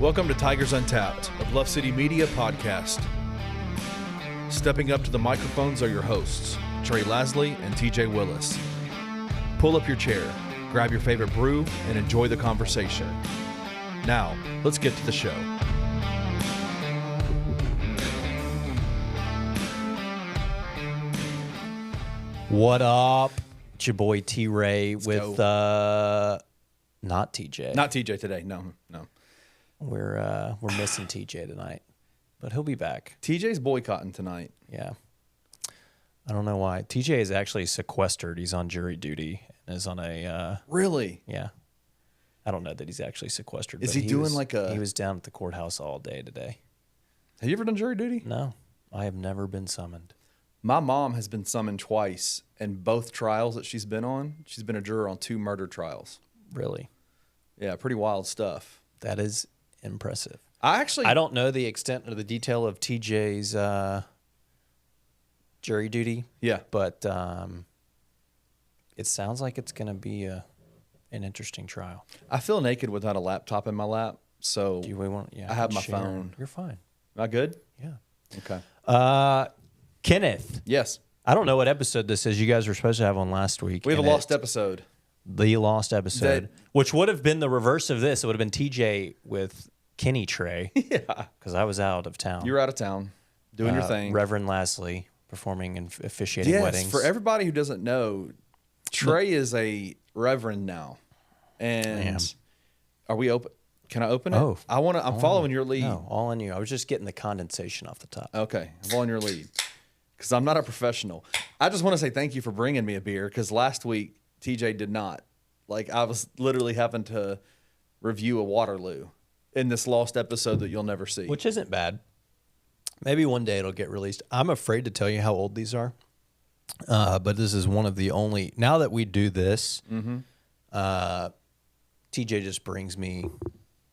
Welcome to Tigers Untapped, a Bluff City Media podcast. Stepping up to the microphones are your hosts, Trey Lasley and TJ Willis. Pull up your chair, grab your favorite brew, and enjoy the conversation. Now, let's get to the show. What up? It's your boy T-Ray with not TJ. Not TJ today, no. We're missing TJ tonight, but he'll be back. TJ's boycotting tonight. Yeah. I don't know why. TJ is actually sequestered. He's on jury duty and is on a Really? yeah. I don't know that he's actually sequestered. Is but he doing was, like a... He was down at the courthouse all day today. Have you ever done jury duty? No, I have never been summoned. My mom has been summoned twice, and both trials that she's been on, she's been a juror on 2 murder trials. Really? Yeah, pretty wild stuff. That is impressive. I don't know the extent or the detail of TJ's jury duty. Yeah. But it sounds like it's going to be an interesting trial. I feel naked without a laptop in my lap, so I have my share. phone. You're fine. Am I good? Yeah. Okay. Kenneth. Yes. I don't know what episode this is. You guys were supposed to have one last week. We have a lost episode. The lost episode, which would have been the reverse of this. It would have been TJ with Kenny Trey. Yeah. Because I was out of town. You were out of town doing your thing. Reverend Lasley performing and officiating yes, weddings. For everybody who doesn't know, Trey is a reverend now. And are we open? Can I open it? Oh. I'm following your lead. No, all on you. I was just getting the condensation off the top. Okay. I'm following your lead. Because I'm not a professional. I just want to say thank you for bringing me a beer, because last week TJ did not. Like, I was literally having to review a Waterloo in this lost episode that you'll never see. Which isn't bad. Maybe one day it'll get released. I'm afraid to tell you how old these are. But this is one of the only... Now that we do this, TJ just brings me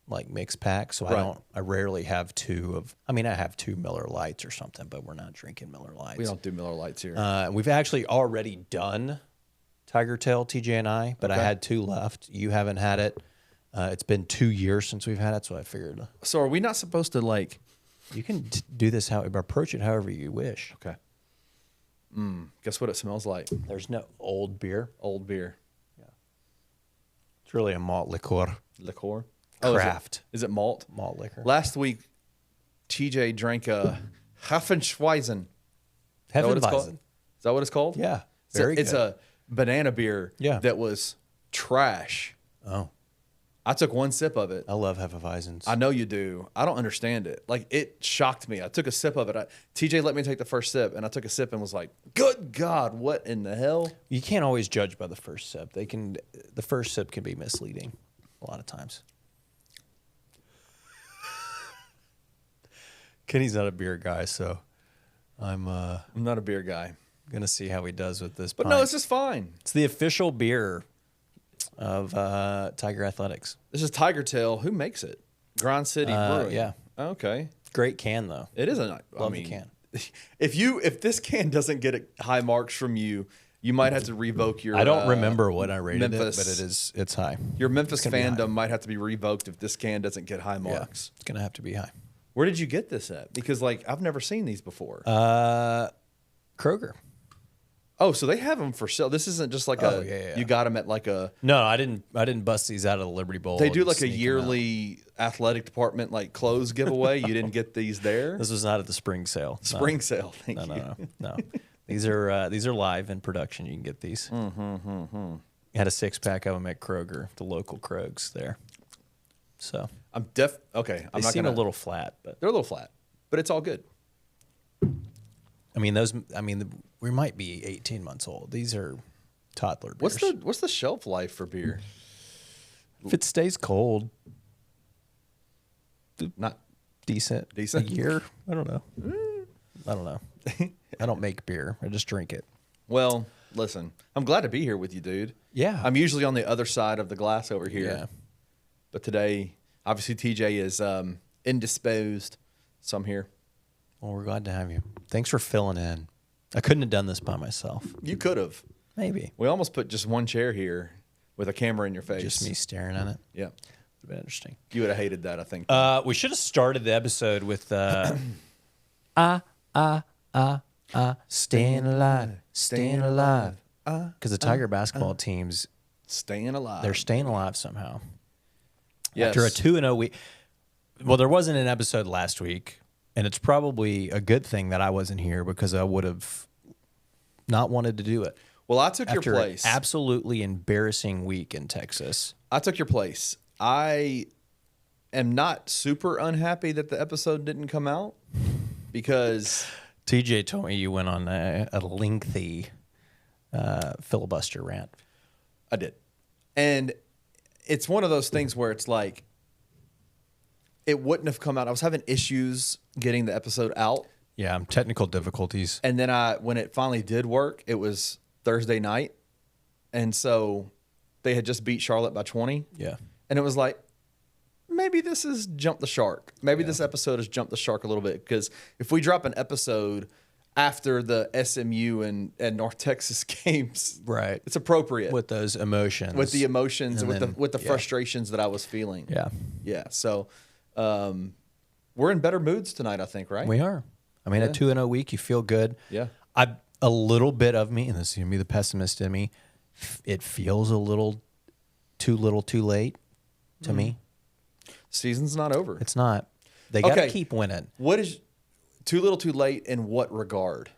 like mixed packs, so Right. I rarely have two of... I mean, I have 2 Miller Lights or something, but we're not drinking Miller Lights. We don't do Miller Lights here. We've actually already done Tiger Tail, TJ and I, but Okay. I had 2 left. You haven't had it. It's been 2 years since we've had it, so I figured... So are we not supposed to, like... You can do this approach it however you wish. Okay. Guess what it smells like? There's no old beer. Old beer. It's really a malt liqueur. Liqueur? Craft. Is it malt? Malt liquor. Last week, TJ drank a Heffenschweizen. Is that what it's called? Hefeweizen. Is that what it's called? Yeah. It's a banana beer that was trash. Oh. I took 1 sip of it. I love Hefeweizens. I know you do. I don't understand it. Like, it shocked me. I took a sip of it. TJ let me take the first sip, and I took a sip and was like, good God, what in the hell? You can't always judge by the first sip. The first sip can be misleading a lot of times. Kenny's not a beer guy, so I'm not a beer guy. going to see how he does with this But pint. no, it's just fine. It's the official beer of Tiger Athletics. This is Tiger Tail. Who makes it? Grind City Brewing. Yeah. Okay. Great can, though. It is a Love the can. If this can doesn't get high marks from you, you might have to revoke your... I don't remember what I rated Memphis, it, but it's high. Your Memphis gonna be high. fandom might have to be revoked if this can doesn't get high marks. It's going to have to be high. Where did you get this at? Because, like, I've never seen these before. Kroger. Oh, so they have them for sale. This isn't just like you got them at like a... No, I didn't bust these out of the Liberty Bowl. They do and like a sneak 'em yearly athletic department like clothes giveaway. You didn't get these there? out. This was not at the spring sale. No. Spring sale. Thank you. No. These are live in production. You can get these. Had a 6-pack of them at Kroger, the local Krogs there. So Okay. they seem a little flat, but they're a little flat, but it's all good. We might be 18 months old. These are toddler beers. What's the shelf life for beer? If it stays cold, Not decent. Decent? A year? I don't know. I don't make beer. I just drink it. Well, listen, I'm glad to be here with you, dude. Yeah. I'm usually on the other side of the glass over here. Yeah. But today, obviously, TJ is indisposed, so I'm here. Well, we're glad to have you. Thanks for filling in. I couldn't have done this by myself. You could have. Maybe. We almost put just one chair here with a camera in your face. Just me staring at it. Yeah. It's been interesting. You would have hated that, I think. We should have started the episode with staying alive. Because the Tiger basketball teams, staying alive. they're staying alive somehow. Yes. After a 2-0 week. Well, there wasn't an episode last week, and it's probably a good thing that I wasn't here because I would have not wanted to do it. Well, I took After your place. An absolutely embarrassing week in Texas. I took your place. I am not super unhappy that the episode didn't come out because TJ told me you went on a lengthy filibuster rant. I did. And it's one of those things where it's like it wouldn't have come out. I was having issues getting the episode out. Yeah, technical difficulties. And then when it finally did work, it was Thursday night. And so they had just beat Charlotte by 20. Yeah. And it was like, maybe this has jumped the shark. Maybe this episode has jumped the shark a little bit. Because if we drop an episode after the SMU and North Texas games, Right. it's appropriate. With those emotions. With the emotions and then, with the frustrations that I was feeling. Yeah. Yeah. So we're in better moods tonight, I think, right? We are. I mean, a 2-0 week, you feel good. Yeah. A little bit of me, and this is going to be the pessimist in me, it feels a little too late to me. Season's not over. It's not. They got to keep winning. What is too little too late in what regard?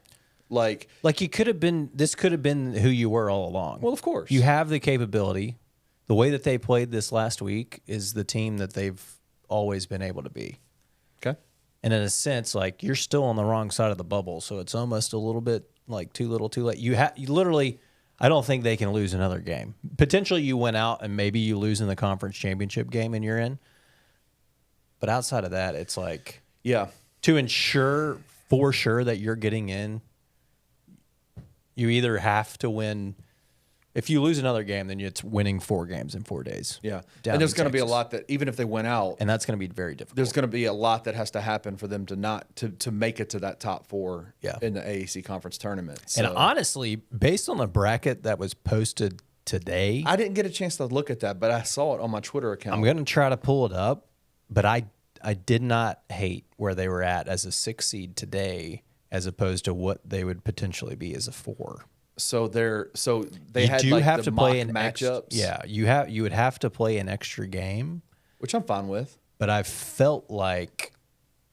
Like you could have been, this could have been who you were all along. Well, of course. You have the capability. The way that they played this last week is the team that they've always been able to be. Okay. And in a sense, like, you're still on the wrong side of the bubble, so it's almost a little bit like too little too late. You literally, I don't think they can lose another game. Potentially you went out and maybe you lose in the conference championship game and you're in. But outside of that, it's like, yeah, to ensure for sure that you're getting in, you either have to win. If you lose another game, then it's winning 4 games in 4 days. Yeah. And there's going to be a lot that, even if they went out, and that's going to be very difficult. there's going to be a lot that has to happen for them to make it to that top 4 in the AAC conference tournament. So, and honestly, based on the bracket that was posted today, I didn't get a chance to look at that, but I saw it on my Twitter account. I'm going to try to pull it up, but I did not hate where they were at as a 6 seed today as opposed to what they would potentially be as a 4. So they You had do like have the to play mock an matchups. you would have to play an extra game, which I'm fine with. but I felt like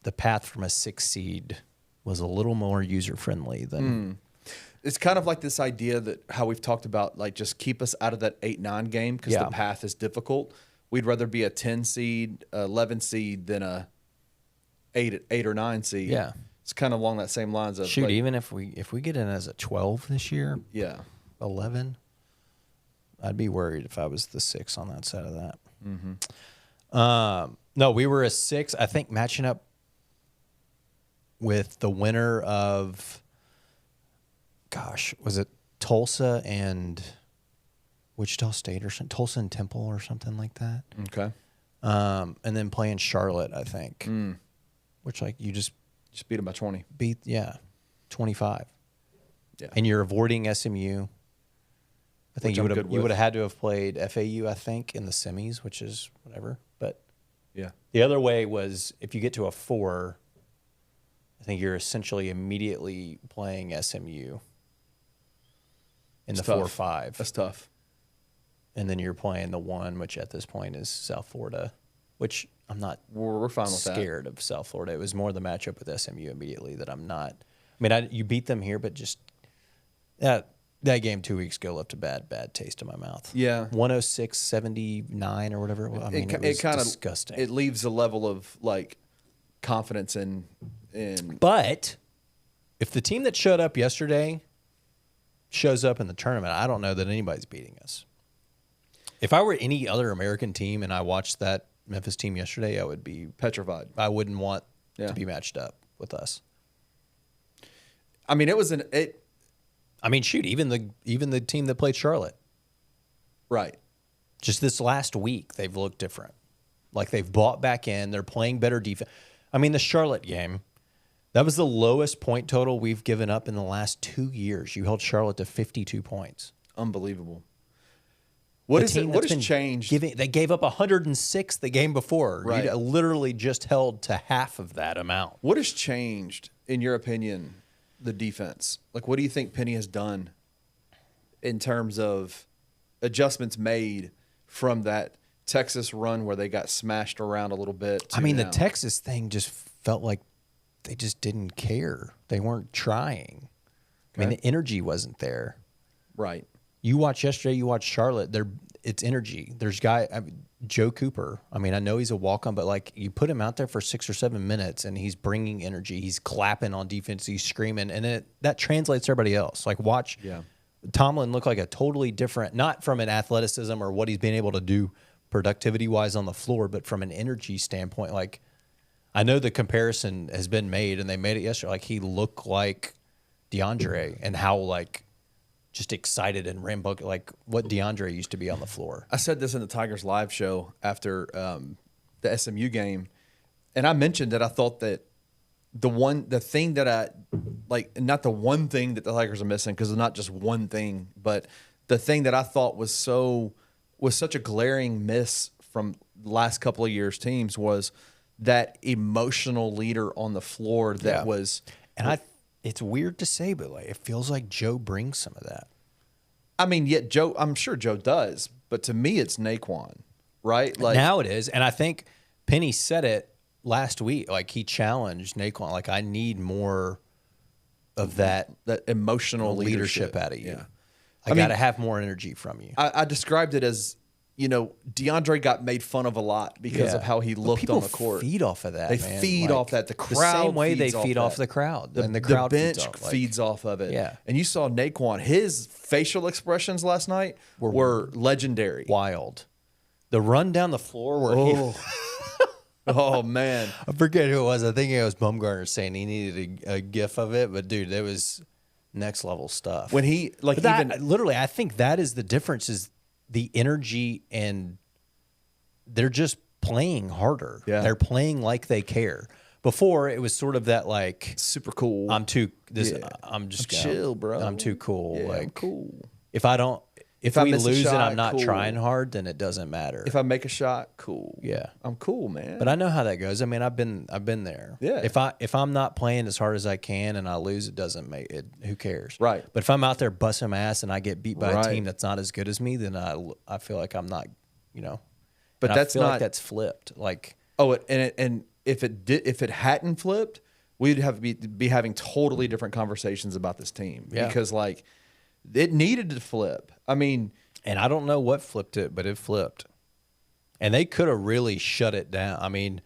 the path from a 6 seed was a little more user friendly than It's kind of like this idea that how we've talked about, like, just keep us out of that 8-9 game because the path is difficult. We'd rather be a 10 seed, 11 seed than a 8 or 9 seed. Yeah. It's kind of along that same lines of shoot. like, Even if we get in as a 12 this year, yeah, 11, I'd be worried if I was the 6 on that side of that. No, we were a 6. I think matching up with the winner of, gosh, was it Tulsa and Wichita State or something? Tulsa and Temple or something like that. okay, And then playing Charlotte, I think, which, like, you just beat them by 20. beat 25. Yeah, And you're avoiding SMU. I think Which you would have had to have played FAU, I think, in the semis, which is whatever. But yeah, the other way was if you get to a 4, I think you're essentially immediately playing SMU in the 4 or 5. That's tough. And then you're playing the 1, which at this point is South Florida, which I'm not We're fine with scared of South Florida. It was more the matchup with SMU immediately that I'm not. I mean, you beat them here, but just that game 2 weeks ago left a bad taste in my mouth. Yeah. 106-79 or whatever. I mean, it was disgusting. It leaves a level of, like, confidence in. But if the team that showed up yesterday shows up in the tournament, I don't know that anybody's beating us. If I were any other American team and I watched that Memphis team yesterday, I would be petrified. I wouldn't want to be matched up with us. I mean, shoot, even the team that played Charlotte. Right. Just this last week, they've looked different. Like, they've bought back in. They're playing better defense. I mean, the Charlotte game, that was the lowest point total we've given up in the last 2 years. You held Charlotte to 52 points. Unbelievable. What has changed? They gave up 106 the game before. Right. You literally just held to half of that amount. What has changed, in your opinion, the defense? Like, what do you think Penny has done in terms of adjustments made from that Texas run where they got smashed around a little bit? I mean, the Texas thing just felt like they just didn't care. They weren't trying. I mean, the energy wasn't there. Right. You watch yesterday, you watch Charlotte, it's energy. There's Joe Cooper. I mean, I know he's a walk-on, but like you put him out there for 6 or 7 minutes and he's bringing energy. He's clapping on defense, he's screaming, and that translates to everybody else. Like watch Tomlin look like a totally different, not from an athleticism or what he's been able to do productivity-wise on the floor, but from an energy standpoint. Like I know the comparison has been made, and they made it yesterday. Like he looked like DeAndre, and how like just excited and rambunctious, like what DeAndre used to be on the floor. I said this in the Tigers live show after the SMU game, and I mentioned that I thought that the thing that I like, not the one thing that the Tigers are missing, because it's not just one thing, but the thing that I thought was such a glaring miss from the last couple of years' teams was that emotional leader on the floor that was. And it's weird to say, but like it feels like Joe brings some of that. I mean, yet Joe, I'm sure Joe does, but to me, it's Nae'Quan, right? Like now it is, and I think Penny said it last week. Like he challenged Nae'Quan, like I need more of that emotional leadership out of you. Yeah. I got to have more energy from you. I described it as, DeAndre got made fun of a lot because of how he looked on the court. Feed off of that. They man. feed off that. The crowd, the same way they feed off that. the crowd, and the crowd bench feeds off of it. Yeah, and you saw Nae'Quan. His facial expressions last night were legendary, wild. The run down the floor where oh man, I forget who it was. I think it was Bumgarner saying he needed a gif of it, but dude, it was next level stuff. When he literally, I think that is the difference, is the energy, and they're just playing harder. Yeah. They're playing like they care. Before it was sort of that like super cool. I'm chill, bro. I'm too cool. Yeah, like I'm cool. If we lose and I'm not trying hard, then it doesn't matter. If I make a shot, cool. Yeah, I'm cool, man. But I know how that goes. I mean, I've been there. Yeah. If I'm not playing as hard as I can and I lose, it doesn't make it. Who cares? Right. But if I'm out there busting my ass and I get beat by right. a team that's not as good as me, then I feel like I'm not. But that's not. Like that's flipped. Like and if it hadn't flipped, we'd be having totally different conversations about this team. Yeah. Because like it needed to flip. I mean, and I don't know what flipped it, but it flipped. And they could have really shut it down. I mean,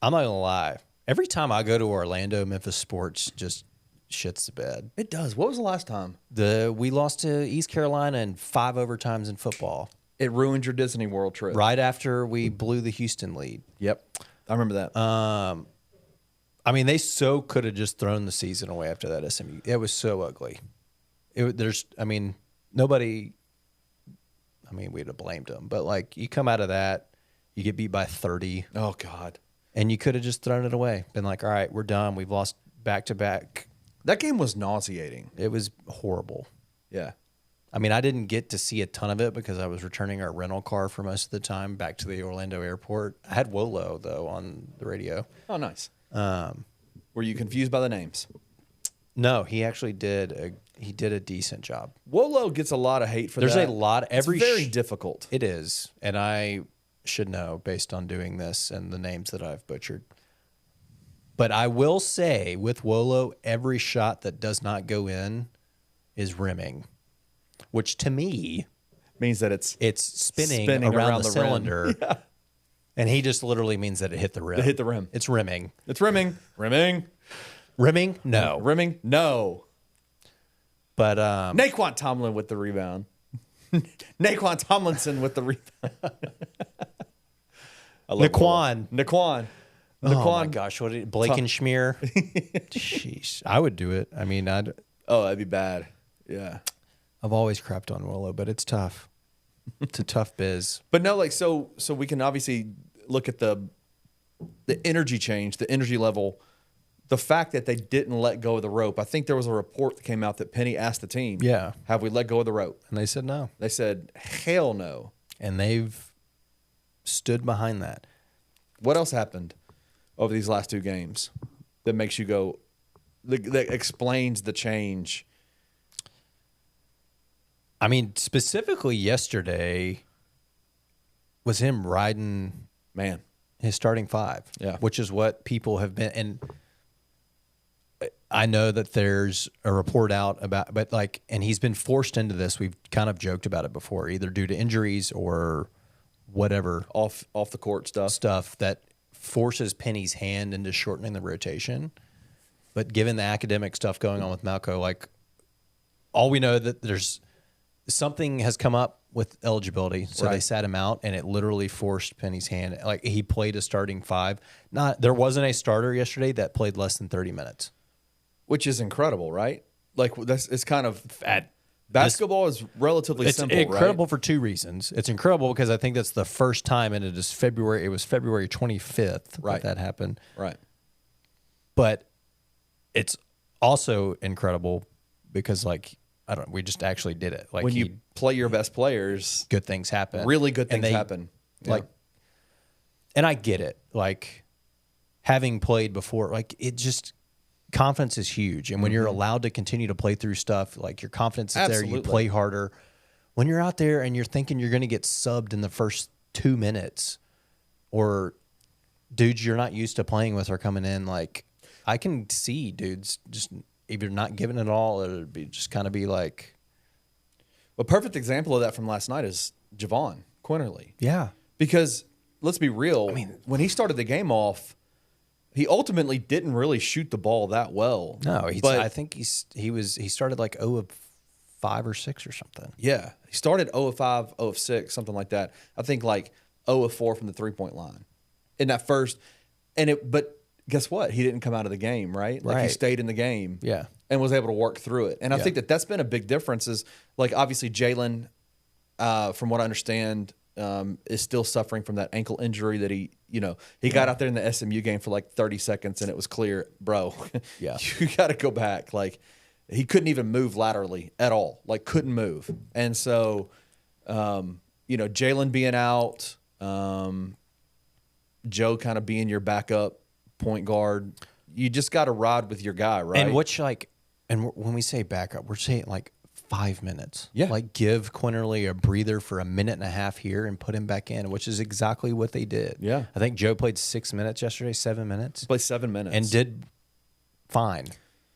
I'm not gonna lie. Every time I go to Orlando, Memphis sports just shits the bed. It does. What was the last time? We lost to East Carolina in 5 overtimes in football. It ruined your Disney World trip. Right after we blew the Houston lead. Yep. I remember that. I mean, they so could have just thrown the season away after that SMU. It was so ugly. Nobody. I mean, we'd have blamed them, but like you come out of that, you get beat by 30. Oh God! And you could have just thrown it away. Been like, all right, we're done. We've lost back to back. That game was nauseating. It was horrible. Yeah. I mean, I didn't get to see a ton of it because I was returning our rental car for most of the time back to the Orlando airport. I had Wolo though on the radio. Oh, nice. Were you confused by the names? No, he actually did a decent job. Wolo gets a lot of hate for that. There's a lot. It's very difficult. It is, and I should know based on doing this and the names that I've butchered. But I will say, with Wolo, every shot that does not go in is rimming, which to me means that it's spinning around the cylinder. Yeah. And he just literally means that it hit the rim. It hit the rim. It's rimming. It's rimming. Rimming. Rimming? No. Rimming? No. But Nae'Quan Tomlin with the rebound. Nae'Quan Tomlinson with the rebound. Nae'Quan. Oh my gosh, Blankenshmere. Sheesh. I would do it. I mean, Oh, that'd be bad. Yeah. I've always crapped on Willow, but it's tough. It's a tough biz. But no, like so we can obviously look at the energy change, the energy level the fact that they didn't let go of the rope. I think there was a report that came out that Penny asked the team, Yeah. have we let go of the rope? And they said no. They said, hell no. And they've stood behind that. What else happened over these last 2 games that makes you go, that explains the change? I mean, specifically yesterday was him riding his starting 5. Yeah. Which is what people have been. And I know that there's a report out about, but like, and he's been forced into this. We've kind of joked about it before, either due to injuries or whatever Off the court stuff that forces Penny's hand into shortening the rotation. But given the academic stuff going on with Malco, like, all we know that there's something has come up with eligibility, so they sat him out, and it literally forced Penny's hand. Like, he played a starting 5. There wasn't a starter yesterday that played less than 30 minutes. Which is incredible, right? Like, it's kind of basketball is relatively simple. It's incredible right? for 2 reasons. It's incredible because I think that's the first time, and it is February. It was February 25th that happened. Right. But it's also incredible because, like, I don't. We just actually did it. Like, when you play your best players, good things happen. Really good things happen. Like, and I get it. Like, having played before, like, it just. Confidence is huge, and when you're allowed to continue to play through stuff, like, your confidence is there, you play harder. When you're out there and you're thinking you're going to get subbed in the first 2 minutes, or dudes you're not used to playing with are coming in, like, I can see dudes just either not giving it all or just kind of be like. A perfect example of that from last night is Javon Quinterly. Yeah. Because let's be real, when he started the game off, he ultimately didn't really shoot the ball that well. No, but I think he started like 0 of 5 or 6 or something. Yeah, he started 0 of 5, 0 of 6, something like that. I think like 0 of 4 from the 3-point line in that first. But guess what? He didn't come out of the game, right? Like, he stayed in the game, and was able to work through it. And I think that that's been a big difference. Is, like, obviously Jalen, from what I understand, is still suffering from that ankle injury that he got out there in the SMU game for like 30 seconds, and it was clear, bro, you got to go back. Like, he couldn't even move laterally at all, like, couldn't move. And so, Jalen being out, Joe kind of being your backup point guard, you just got to ride with your guy, right? And when we say backup, we're saying like 5 minutes. Yeah. Like, give Quinterly a breather for a minute and a half here and put him back in, which is exactly what they did. Yeah. I think Joe played 6 minutes yesterday, 7 minutes. Played 7 minutes. And did fine.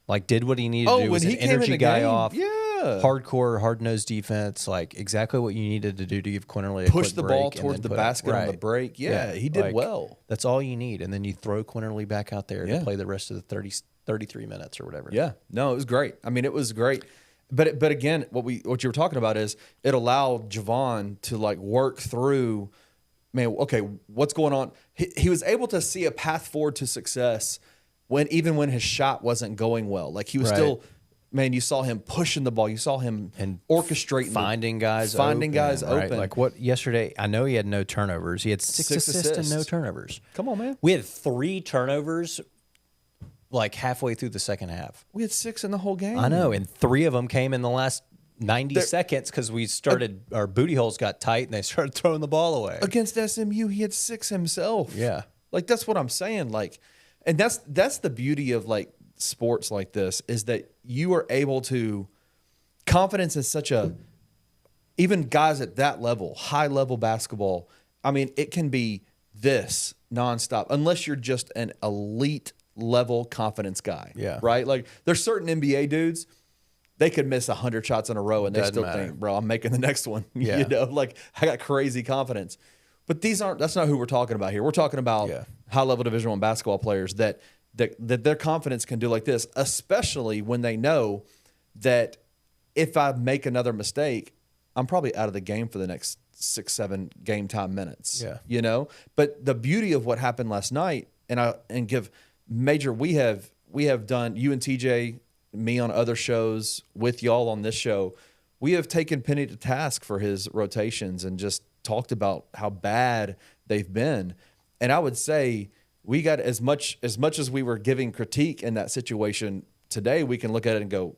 Like, did what he needed to do. When Was he an came in energy the guy game, off. yeah. Hardcore, hard-nosed defense. Like, exactly what you needed to do to give Quinterly a push quick the break ball towards the basket on the break. Yeah, he did well. That's all you need. And then you throw Quinterly back out there to play the rest of the 33 minutes or whatever. Yeah. No, it was great. I mean, it was great. But again, what you were talking about is it allowed Javon to, like, work through, man, okay, what's going on? He was able to see a path forward to success even when his shot wasn't going well. Like, he was still, man, you saw him pushing the ball. You saw him orchestrating, finding guys open. Like, what yesterday, I know he had no turnovers. He had six assists and no turnovers. Come on, man. We had 3 turnovers like halfway through the second half. We had 6 in the whole game. I know, and 3 of them came in the last 90 seconds because we started, our booty holes got tight and they started throwing the ball away. Against SMU, he had 6 himself. Yeah. Like, that's what I'm saying. Like, and that's the beauty of, like, sports like this, is that you are able to, confidence is such a, even guys at that level, high level basketball, I mean, it can be this nonstop unless you're just an elite level confidence guy. Yeah. Right? Like, there's certain NBA dudes, they could miss 100 shots in a row and they Doesn't still matter. think, bro, I'm making the next one. Yeah. Like, I got crazy confidence. But that's not who we're talking about here. We're talking about high level Division I basketball players that their confidence can do like this, especially when they know that if I make another mistake, I'm probably out of the game for the next 6-7 game time minutes. Yeah. But the beauty of what happened last night, and give major, we have done, you and TJ, me on other shows, with y'all on this show, we have taken Penny to task for his rotations and just talked about how bad they've been. And I would say we got as much as we were giving critique in that situation today, we can look at it and go,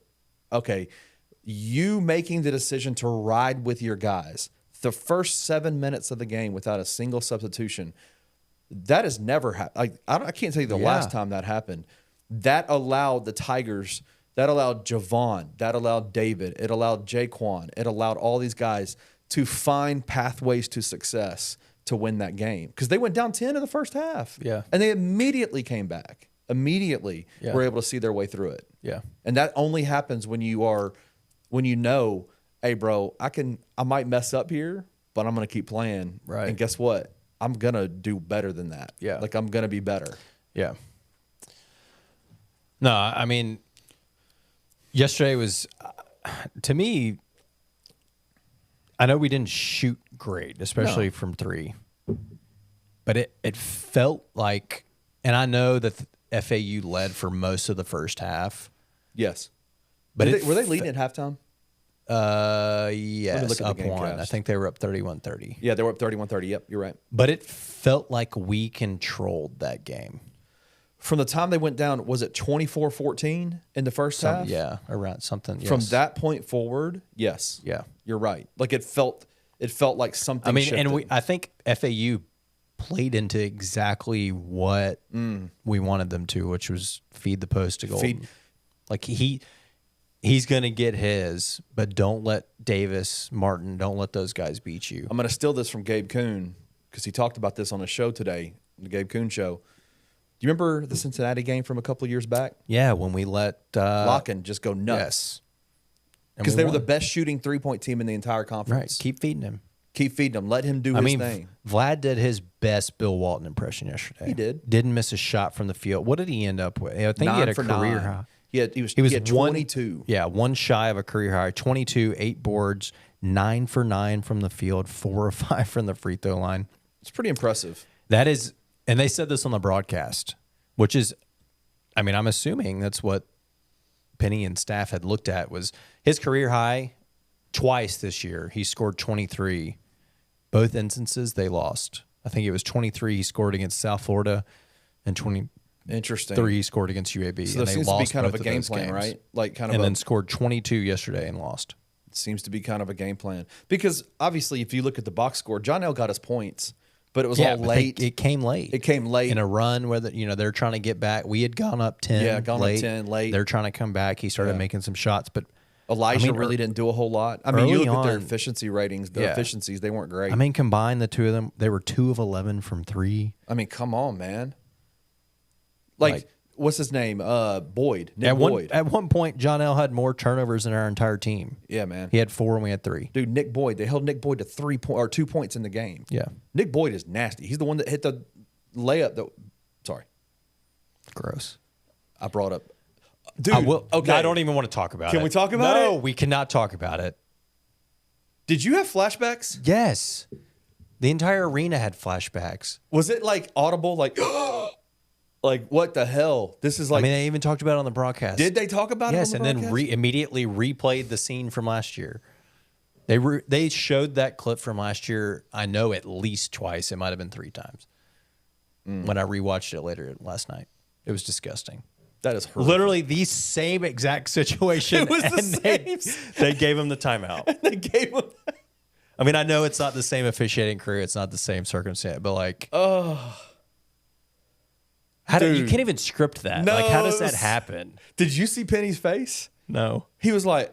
okay, you making the decision to ride with your guys the first 7 minutes of the game without a single substitution, that has never happened. I can't tell you the last time that happened. That allowed the Tigers, that allowed Javon, that allowed David, it allowed Jaquan, it allowed all these guys to find pathways to success to win that game. Because they went down 10 in the first half. Yeah. And they immediately came back. Immediately were able to see their way through it. Yeah. And that only happens when you know, hey, bro, I might mess up here, but I'm going to keep playing. Right. And guess what? I'm going to do better than that. Yeah. Like, I'm going to be better. Yeah. No, I mean, yesterday was, to me, I know we didn't shoot great, especially from three, but it felt like, and I know that FAU led for most of the first half. Yes. But were they leading at halftime? Yes, look at up the game one. cast. I think they were up 31-30. Yeah, they were up 31-30. Yep, you're right. But it felt like we controlled that game. From the time they went down, was it 24-14 in the first half? Yeah, around something. Yes. From that point forward, yes. Yeah. You're right. Like, it felt like something I mean, shifted. and I think FAU played into exactly what we wanted them to, which was feed the post to goal. Like he's going to get his, but don't let Davis, Martin, don't let those guys beat you. I'm going to steal this from Gabe Kuhn because he talked about this on a show today, the Gabe Kuhn show. Do you remember the Cincinnati game from a couple of years back? Yeah, when we let Locken just go nuts. Yes. Because they were the best shooting three-point team in the entire conference. Right. Keep feeding him. Keep feeding him. Let him do his thing. Vlad did his best Bill Walton impression yesterday. He did. Didn't miss a shot from the field. What did he end up with? I think he had a career high. He had 22. One shy of a career high. 22, 8 boards, 9 for 9 from the field, 4 of 5 from the free throw line. It's pretty impressive. That is, and they said this on the broadcast, which is, I mean, I'm assuming that's what Penny and staff had looked at, was his career high twice this year. He scored 23. Both instances they lost. I think it was 23 he scored against South Florida, and 23 Interesting. he scored against UAB. So and there they seems to be lost kind of both a game those plan, games. right? Like kind of, and then scored 22 yesterday and lost. Seems to be kind of a game plan because obviously, if you look at the box score, John L got his points, but it was all late. It came late. It came late in a run where they're trying to get back. We had gone up 10. Yeah, gone up 10 late. They're trying to come back. He started making some shots, but Elijah really didn't do a whole lot. I mean, you look at their on, efficiency ratings, efficiencies, they weren't great. I mean, combine the two of them, they were 2 of 11 from 3. I mean, come on, man. Like what's his name? Boyd. Nick Boyd. At one point, John L had more turnovers than our entire team. Yeah, man. He had 4 and we had 3. Dude, Nick Boyd. They held Nick Boyd to 2 points in the game. Yeah. Nick Boyd is nasty. He's the one that hit the layup. Sorry. Gross. I brought up. Dude, okay. I don't even want to talk about it. Can we talk about it? No, we cannot talk about it. Did you have flashbacks? Yes. The entire arena had flashbacks. Was it like audible? Like, like what the hell? This is like. I mean, they even talked about it on the broadcast. Did they talk about it? Yes, on the and broadcast? then immediately replayed the scene from last year. They showed that clip from last year. I know at least twice. It might have been 3 times. When I rewatched it later last night, it was disgusting. That is horrific. Literally the same exact situation. It was the same. They gave him the timeout. They gave him. I mean, I know it's not the same officiating crew. It's not the same circumstance, but like, you can't even script that. No, like, how does that happen? Did you see Penny's face? No. He was like,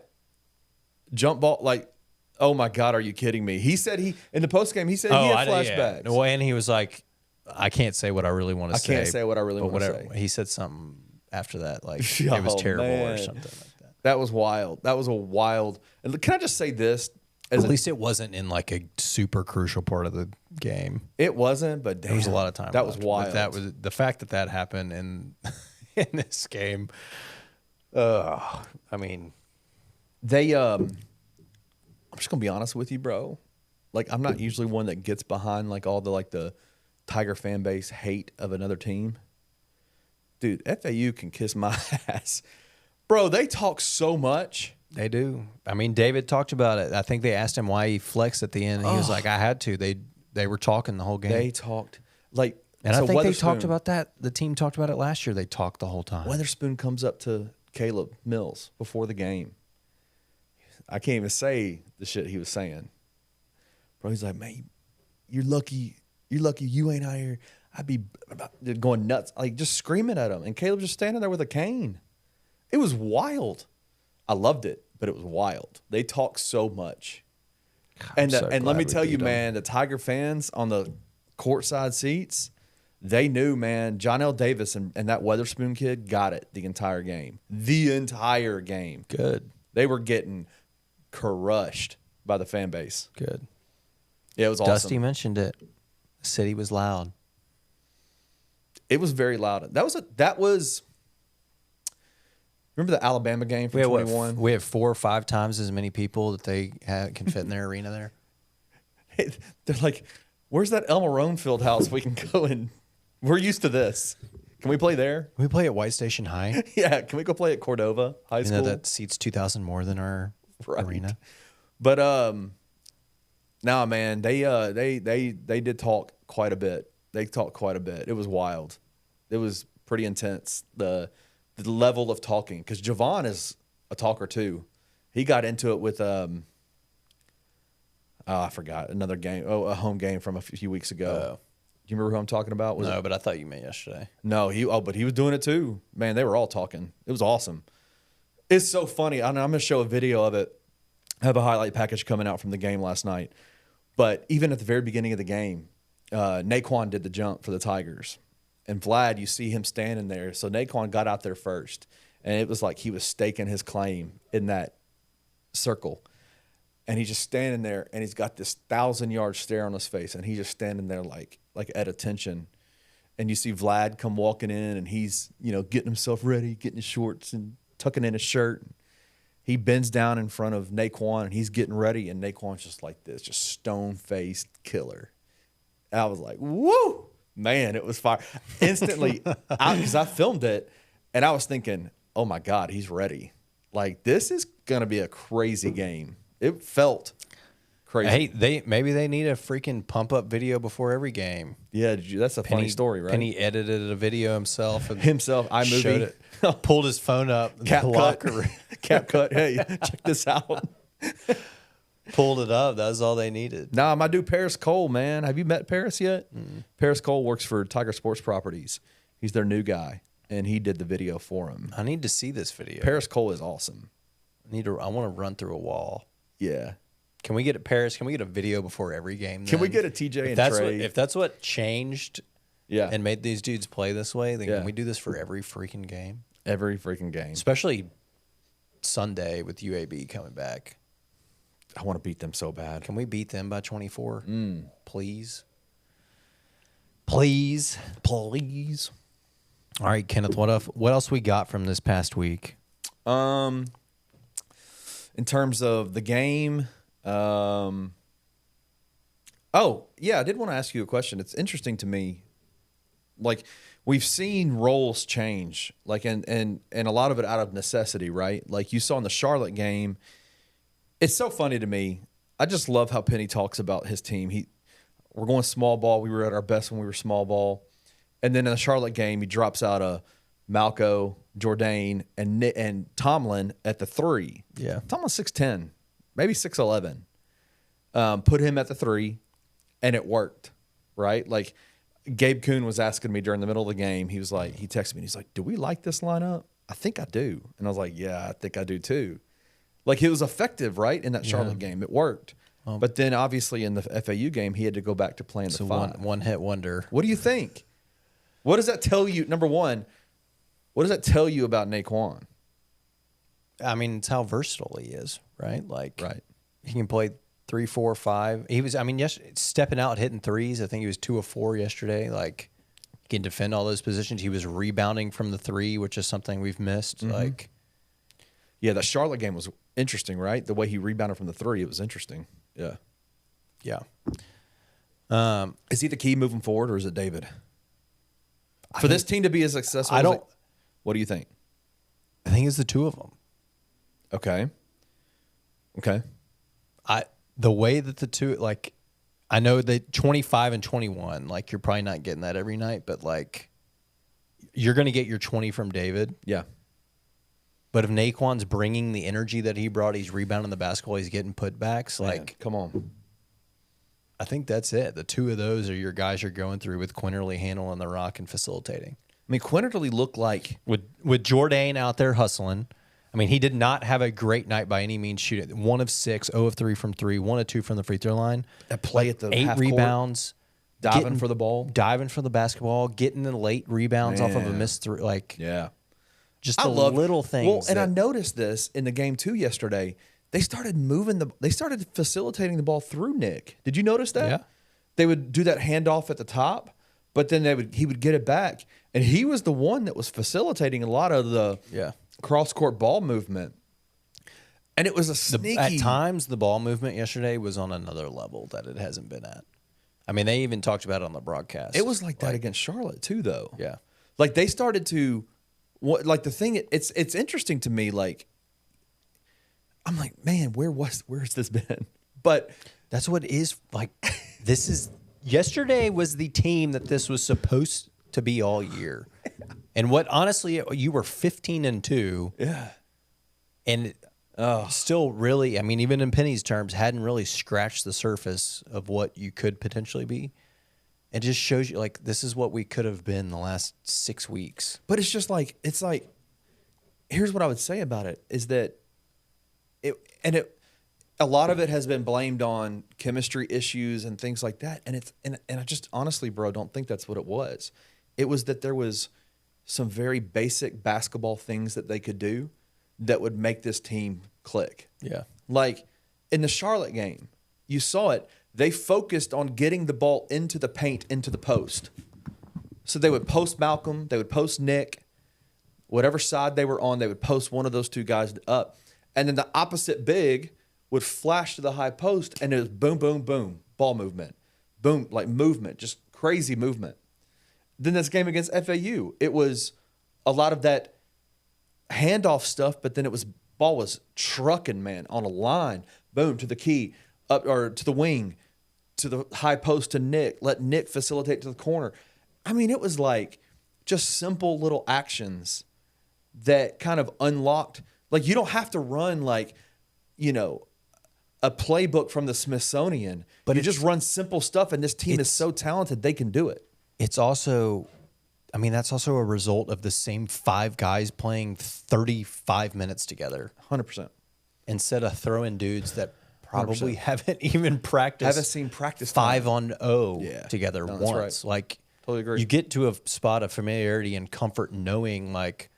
jump ball, like, oh my God, are you kidding me? He said in the postgame, he said he had flashbacks. Yeah. Well, and he was like, I can't say what I really want to say. I can't say what I really want to say. He said something after that, like it was terrible or something like that. That was wild. That was a wild. And can I just say this? At least it wasn't in like a super crucial part of the game. It wasn't, but damn, there was a lot of time. That left. was wild. But that was the fact that happened in this game. I mean, I'm just gonna be honest with you, bro. Like, I'm not usually one that gets behind like all the Tiger fan base hate of another team. Dude, FAU can kiss my ass. Bro, they talk so much. They do. I mean, David talked about it. I think they asked him why he flexed at the end. And he was like, I had to. They were talking the whole game. They talked. Like, And So I think they Weatherspoon- talked about that. The team talked about it last year. They talked the whole time. Weatherspoon comes up to Caleb Mills before the game. I can't even say the shit he was saying. Bro, he's like, man, you're lucky you ain't out here. I'd be going nuts, like just screaming at him. And Caleb just standing there with a cane. It was wild. I loved it, but it was wild. They talk so much. And let me tell you, man, the Tiger fans on the courtside seats, they knew, man, John L. Davis and that Weatherspoon kid got it the entire game. The entire game. Good. They were getting crushed by the fan base. Good. Yeah, it was awesome. Dusty mentioned it. The city was loud. It was very loud. That was remember the Alabama game from 21? We have 4 or 5 times as many people that they can fit in their arena there. They're like, where's that Elmer Rohn field house we can go and we're used to this. Can we play there? Can we play at White Station High? Yeah, can we go play at Cordova High School? You know, that seats 2,000 more than our arena. But no, man, they did talk quite a bit. They talked quite a bit. It was wild. It was pretty intense. The level of talking, because Javon is a talker too. He got into it with I forgot another game. A home game from a few weeks ago. Do you remember who I'm talking about? No, but I thought you meant yesterday. No, but he was doing it too. Man, they were all talking. It was awesome. It's so funny. I'm going to show a video of it. I have a highlight package coming out from the game last night. But even at the very beginning of the game, Nae'Quan did the jump for the Tigers. And Vlad, you see him standing there. So Nae'Quan got out there first. And it was like he was staking his claim in that circle. And he's just standing there, and he's got this 1,000-yard stare on his face. And he's just standing there like at attention. And you see Vlad come walking in, and he's, getting himself ready, getting his shorts and tucking in his shirt. He bends down in front of Nae'Quan, and he's getting ready, and Nae'Quan's just like this, just stone-faced killer. And I was like, woo! Man, it was fire. Instantly, because I filmed it, and I was thinking, oh, my God, he's ready. Like, this is going to be a crazy game. It felt crazy. Hey, maybe they need a freaking pump-up video before every game. Yeah, that's a funny story, right? Penny edited a video himself. iMovie. Showed it, pulled his phone up. Cap cut. Hey, check this out. Pulled it up. That was all they needed. Nah, my dude Paris Cole, man. Have you met Paris yet? Paris Cole works for Tiger Sports Properties. He's their new guy, and he did the video for him. I need to see this video. Paris Cole is awesome. I want to run through a wall. Yeah. Can we get a Paris? Can we get a video before every game? Can we get a TJ and Trey? If that's what changed, yeah, and made these dudes play this way, then can we do this for every freaking game? Every freaking game, especially Sunday with UAB coming back. I want to beat them so bad. Can we beat them by 24? Please. Please. Please. All right, Kenneth, what else we got from this past week? In terms of the game, I did want to ask you a question. It's interesting to me. Like, we've seen roles change, like, and a lot of it out of necessity, right? Like you saw in the Charlotte game. It's so funny to me. I just love how Penny talks about his team. We're going small ball. We were at our best when we were small ball. And then in the Charlotte game, he drops out a Malco, Jourdain, and Tomlin at the 3. Yeah. Tomlin's 6'10", maybe 6'11". Put him at the 3, and it worked, right? Like, Gabe Kuhn was asking me during the middle of the game. He texted me, and he's like, do we like this lineup? I think I do. And I was like, yeah, I think I do too. Like, it was effective, right, in that Charlotte game. It worked. But then, obviously, in the FAU game, he had to go back to playing the 5. One-hit wonder. What do you think? What does that tell you? Number one, what does that tell you about Nae'Quan? I mean, it's how versatile he is, right? Like, right. He can play 3, 4, 5. He was, stepping out, hitting threes. I think he was 2 of 4 yesterday. Like, he can defend all those positions. He was rebounding from the 3, which is something we've missed. Mm-hmm. Like, yeah, the Charlotte game was interesting, right? The way he rebounded from the 3, it was interesting. Yeah. Yeah. Is he the key moving forward, or is it David? For this team to be as successful, what do you think? I think it's the two of them. Okay. The way that the two, like, I know that 25 and 21, like you're probably not getting that every night, but like you're going to get your 20 from David. Yeah. But if Nae'Quan's bringing the energy that he brought, he's rebounding the basketball, he's getting putbacks, Man, like come on. I think that's it. The two of those are your guys you're going through with Quinterly handling the rock and facilitating. I mean, Quinterly looked like With Jourdain out there hustling. I mean, he did not have a great night by any means shooting. 1 of 6, 0 of 3 from 3, 1 of 2 from the free throw line. a play at the 8 half court, rebounds. diving for the ball. Diving for the basketball, getting the late rebounds off of a missed three. Like, Yeah. just the little things. Well, and I noticed this in the game too yesterday. They started facilitating the ball through Nick. Did you notice that? Yeah. They would do that handoff at the top, but then he would get it back, and he was the one that was facilitating a lot of the cross court ball movement. And it was a sneaky. At times, the ball movement yesterday was on another level that it hasn't been at. I mean, they even talked about it on the broadcast. It was like that against Charlotte too, though. Yeah. Like they started to, the thing. It's interesting to me. Like, I'm like, man, where's this been? But that's what it is. Like, yesterday was the team that this was supposed to be all year. And what, honestly, you were 15-2. Yeah. And still really, I mean, even in Penny's terms, hadn't really scratched the surface of what you could potentially be. It just shows you, like, this is what we could have been the last 6 weeks. But it's just like, here's what I would say about it is that a lot of it has been blamed on chemistry issues and things like that. And I just honestly, bro, don't think that's what it was. It was that there was some very basic basketball things that they could do that would make this team click. Yeah. Like in the Charlotte game, you saw it. They focused on getting the ball into the paint, into the post. So they would post Malcolm, they would post Nick, whatever side they were on, they would post one of those two guys up. And then the opposite big would flash to the high post, and it was boom, boom, boom, ball movement. Boom, like movement, just crazy movement. Then this game against FAU, it was a lot of that handoff stuff, but then ball was trucking, man, on a line. Boom, to the key, up or to the wing, to the high post to Nick. Let Nick facilitate to the corner. I mean, it was like just simple little actions that kind of unlocked. Like, you don't have to run like, a playbook from the Smithsonian, but you just run simple stuff, and this team is so talented they can do it. It's also, I mean, that's also a result of the same 5 guys playing 35 minutes together. 100%. Instead of throwing dudes that probably 100%. Haven't even practiced. Haven't seen practice 5-on-0 together once. Right. Like, totally agree. You get to a spot of familiarity and comfort knowing, like,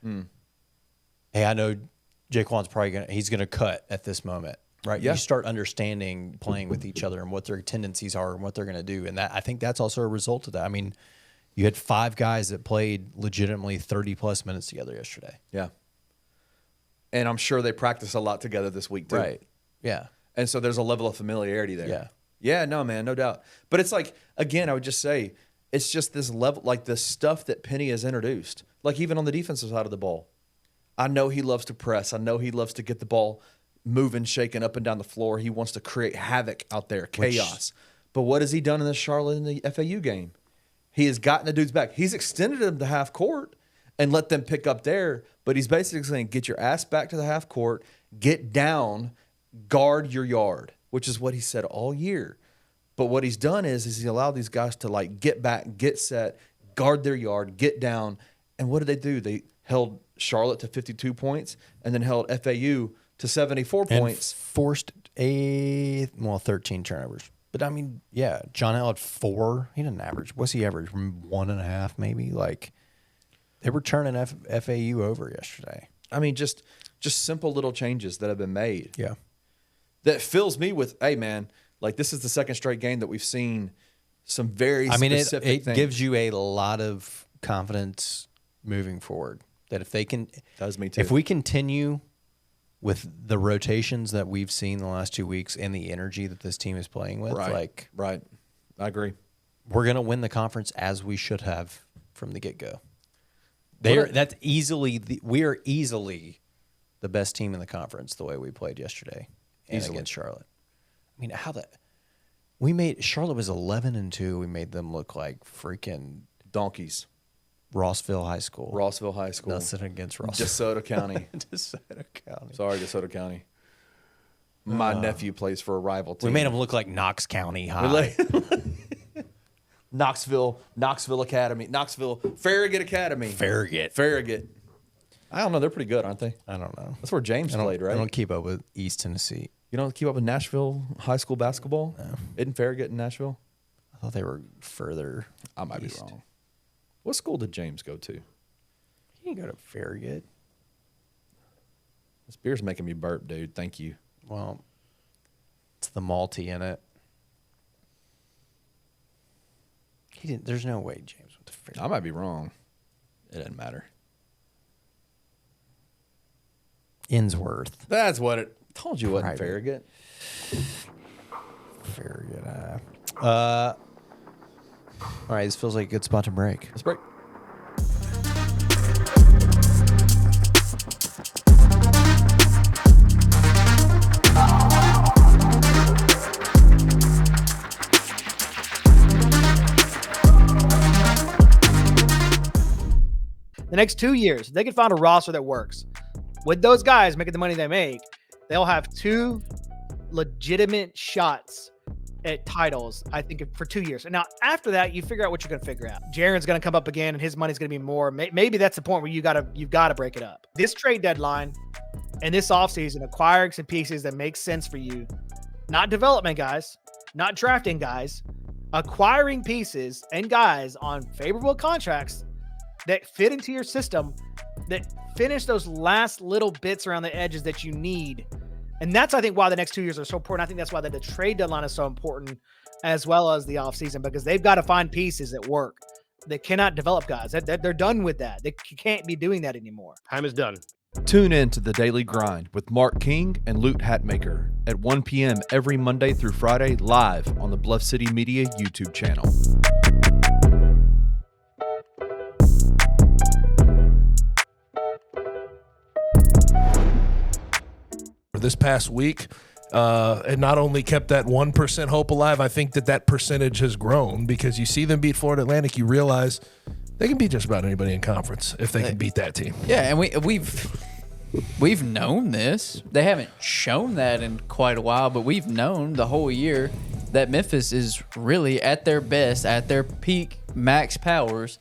hey, I know Jaquan's probably he's gonna cut at this moment. Right. Yeah. You start understanding playing with each other and what their tendencies are and what they're going to do. And I think that's also a result of that. I mean, you had 5 guys that played legitimately 30-plus minutes together yesterday. Yeah. And I'm sure they practice a lot together this week, too. Right. Yeah. And so there's a level of familiarity there. Yeah. Yeah, no, man, no doubt. But it's like, again, I would just say, it's just this level, like the stuff that Penny has introduced. Like even on the defensive side of the ball. I know he loves to press. I know he loves to get the ball moving, shaking up and down the floor. He wants to create havoc out there, chaos. But what has he done in the Charlotte and the FAU game? He has gotten the dudes back. He's extended them to half court and let them pick up there. But he's basically saying, get your ass back to the half court, get down, guard your yard, which is what he said all year. But what he's done is he allowed these guys to like get back, get set, guard their yard, get down. And what did they do? They held Charlotte to 52 points and then held FAU to 74 points. Forced 13 turnovers. But I mean, yeah, John Hill had 4. He didn't average. What's he average? 1.5 maybe? Like, they were turning FAU over yesterday. I mean, just simple little changes that have been made. Yeah. That fills me with, hey, man, like this is the second straight game that we've seen some very specific it things. Gives you a lot of confidence moving forward. That if they can, does me too. If we continue with the rotations that we've seen the last 2 weeks and the energy that this team is playing with, right. I agree. We're going to win the conference as we should have from the get-go. We are easily the best team in the conference the way we played yesterday and against Charlotte. I mean, Charlotte was 11-2. We made them look like freaking donkeys. Rossville High School. Nothing against Rossville. DeSoto County. DeSoto County. Sorry, DeSoto County. My nephew plays for a rival team. We made them look like Knox County High. Knoxville Academy. Farragut Academy. Farragut. I don't know. They're pretty good, aren't they? I don't know. That's where James played, right? I don't keep up with East Tennessee. You don't keep up with Nashville high school basketball? No. Isn't Farragut in Nashville? I thought they were further. I might east. be wrong. What school did James go to? He didn't go to Farragut. This beer's making me burp, dude. Thank you. Well, it's the malty in it. He didn't. There's no way James went to Farragut. I might be wrong. It doesn't matter. Innsworth. That's what it told you. It wasn't Private. Farragut. Farragut. All right, this feels like a good spot to break. Let's break. The next 2 years, if they can find a roster that works with those guys making the money they make, they'll have 2 legitimate shots at titles, I think, for 2 years. And now after that, you figure out what you're going to figure out. Jaren's going to come up again and his money's going to be more. Maybe that's the point where you've got to break it up. This trade deadline and this offseason, acquiring some pieces that make sense for you, not development guys, not drafting guys, acquiring pieces and guys on favorable contracts that fit into your system, that finish those last little bits around the edges that you need. And that's, I think, why the next 2 years are so important. I think that's why the trade deadline is so important, as well as the offseason, because they've got to find pieces that work. They cannot develop guys. They're done with that. They can't be doing that anymore. Time is done. Tune in to The Daily Grind with Mark King and Lute Hatmaker at 1 p.m. every Monday through Friday, live on the Bluff City Media YouTube channel. This past week, and not only kept that 1% hope alive, I think that percentage has grown because you see them beat Florida Atlantic, you realize they can beat just about anybody in conference if they can beat that team. Yeah, and we've known this. They haven't shown that in quite a while, but we've known the whole year that Memphis is really at their best, at their peak max powers.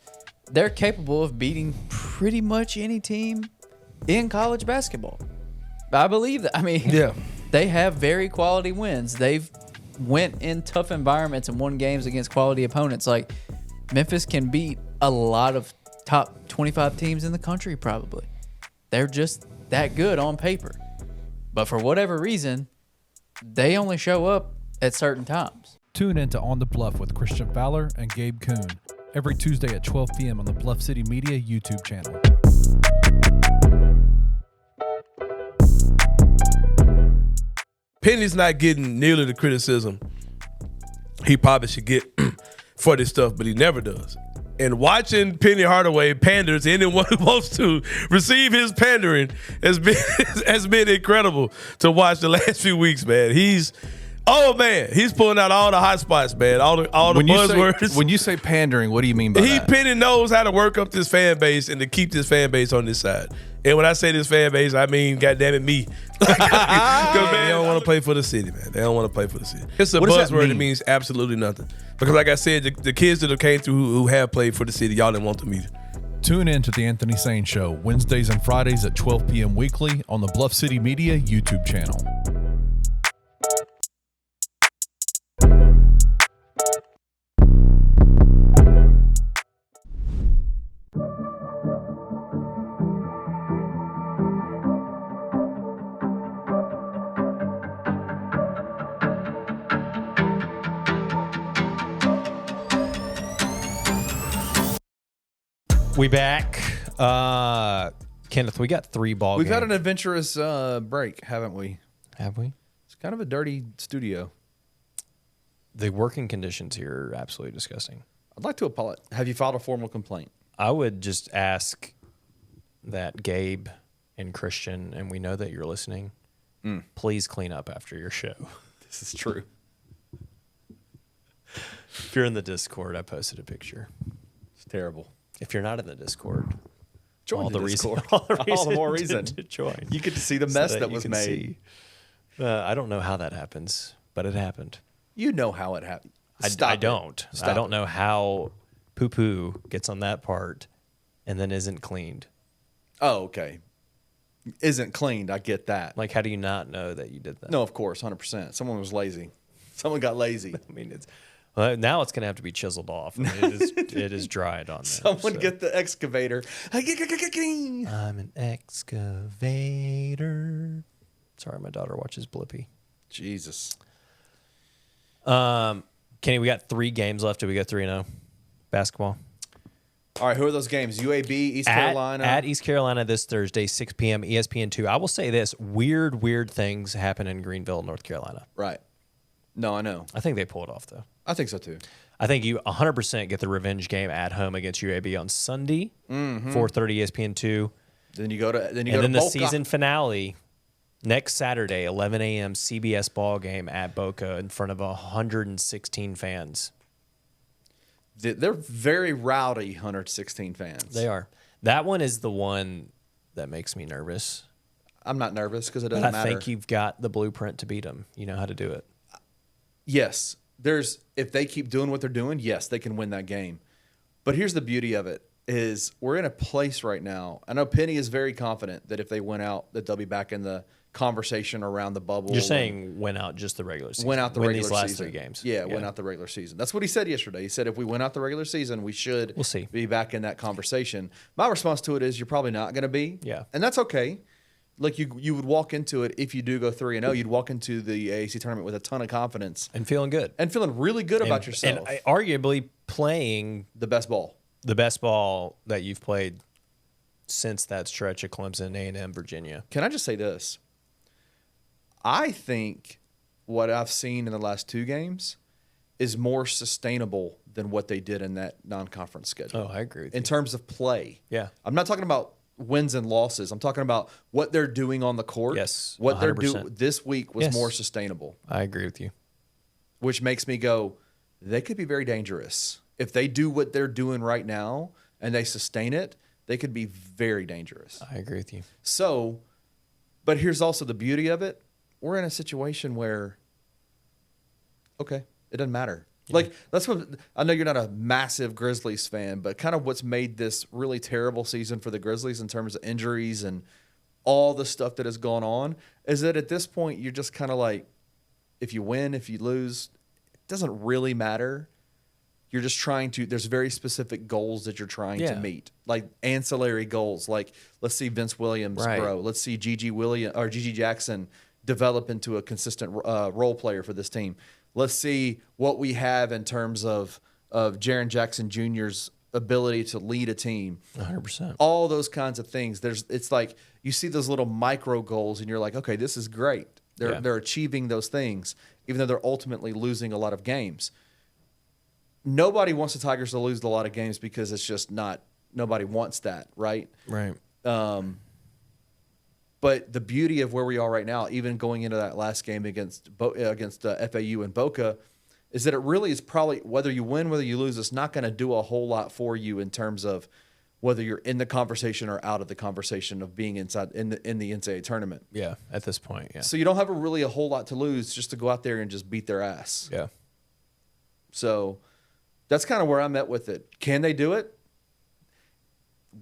They're capable of beating pretty much any team in college basketball. I believe that. I mean, Yeah. They have very quality wins. They've went in tough environments and won games against quality opponents. Like, Memphis can beat a lot of top 25 teams in the country probably. They're just that good on paper. But for whatever reason, they only show up at certain times. Tune in to On the Bluff with Christian Fowler and Gabe Kuhn every Tuesday at 12 p.m. on the Bluff City Media YouTube channel. Penny's not getting nearly the criticism he probably should get for this stuff, but he never does. And watching Penny Hardaway pander to anyone who wants to receive his pandering has been incredible to watch the last few weeks, man. He's pulling out all the hot spots, man. All the buzzwords. When you say pandering, what do you mean by that? Penny knows how to work up this fan base and to keep this fan base on this side. And when I say this fan base, I mean, goddamn it, me. Because, man, they don't want to play for the city, man. They don't want to play for the city. It's a buzzword that means absolutely nothing. Because, like I said, the kids that have came through who have played for the city, y'all didn't want them either. Tune in to The Anthony Sane Show, Wednesdays and Fridays at 12 p.m. weekly on the Bluff City Media YouTube channel. We back. Kenneth, we got 3 ball We've games. had an adventurous break, haven't we? Have we? It's kind of a dirty studio. The working conditions here are absolutely disgusting. I'd like to apologize. Have you filed a formal complaint? I would just ask that Gabe and Christian, and we know that you're listening, please clean up after your show. This is true. If you're in the Discord, I posted a picture. It's terrible. If you're not in the Discord, Join all the the Discord. reason, All the more to- reason. to join. You get to see the So mess that you was can made. see. I don't know how that happens, but it happened. You know how it happened. I don't. Stop I don't it. know how poo-poo gets on that part and then isn't cleaned. Oh, okay. Isn't cleaned. I get that. Like, how do you not know that you did that? No, of course, 100%. Someone was lazy. Someone got lazy. I mean, now it's going to have to be chiseled off. I mean, it is dried on there. Someone so. get the excavator. I'm an excavator. Sorry, my daughter watches Blippi. Jesus. Kenny, we got 3 games left. Do we go 3-0? Basketball. All right, who are those games? UAB, East Carolina. At East Carolina this Thursday, 6 p.m. ESPN2. I will say this: weird things happen in Greenville, North Carolina. Right. No, I know. I think they pull it off though. I think so too. I think you 100% get the revenge game at home against UAB on Sunday, 4:30 ESPN2, Then you go to and then to the Boca. season finale next Saturday, 11 a.m. CBS ball game at Boca in front of 116 fans. They're very rowdy 116 fans. They are. That one is the one that makes me nervous. I'm not nervous because it But doesn't I matter. think you've got the blueprint to beat them. You know how to do it. Yes, if they keep doing what they're doing, yes, they can win that game. But here's the beauty of it is we're in a place right now. I know Penny is very confident that if they win out, that they'll be back in the conversation around the bubble. You're saying win out just the regular season. win out the win regular these last season. 3 games. Yeah, win out the regular season. That's what he said yesterday. He said if we win out the regular season, we should We'll see. be back in that conversation. My response to it is you're probably not going to be. Yeah. And that's okay. Like you would walk into it if you do go 3-0, you'd walk into the AAC tournament with a ton of confidence And feeling good. and feeling really good about yourself. And arguably playing The best ball. the best ball that you've played since that stretch of Clemson, A&M, Virginia. Can I just say this? I think what I've seen in the last 2 games is more sustainable than what they did in that non-conference schedule. Oh, I agree with In you. terms of play. Yeah. I'm not talking about wins and losses. I'm talking about what they're doing on the court. Yes, What they're 100%. doing this week was Yes. more sustainable, I agree with you. which makes me go, they could be very dangerous. If they do what they're doing right now and they sustain it, they could be very dangerous. I agree with you. So, but here's also the beauty of it. We're in a situation where, okay, it doesn't matter. Like, that's what I know you're not a massive Grizzlies fan, but kind of what's made this really terrible season for the Grizzlies in terms of injuries and all the stuff that has gone on is that at this point, you're just kind of like, if you win, if you lose, it doesn't really matter. You're just trying to, there's very specific goals that you're trying to Yeah. meet, like ancillary goals. Like, let's see Vince Williams Right. grow. Let's see Gigi Jackson develop into a consistent role player for this team. Let's see what we have in terms of Jaren Jackson Jr.'s ability to lead a team. 100%. All those kinds of things. It's like you see those little micro goals and you're like, okay, this is great. They're achieving those things, even though they're ultimately losing a lot of games. Nobody wants the Tigers to lose a lot of games because it's just not, nobody wants that, right? Right. But the beauty of where we are right now, even going into that last game against FAU and Boca, is that it really is probably, whether you win, whether you lose, it's not going to do a whole lot for you in terms of whether you're in the conversation or out of the conversation of being inside in the NCAA tournament. Yeah, at this point, yeah. So you don't have a whole lot to lose just to go out there and just beat their ass. Yeah. So that's kind of where I'm at with it. Can they do it?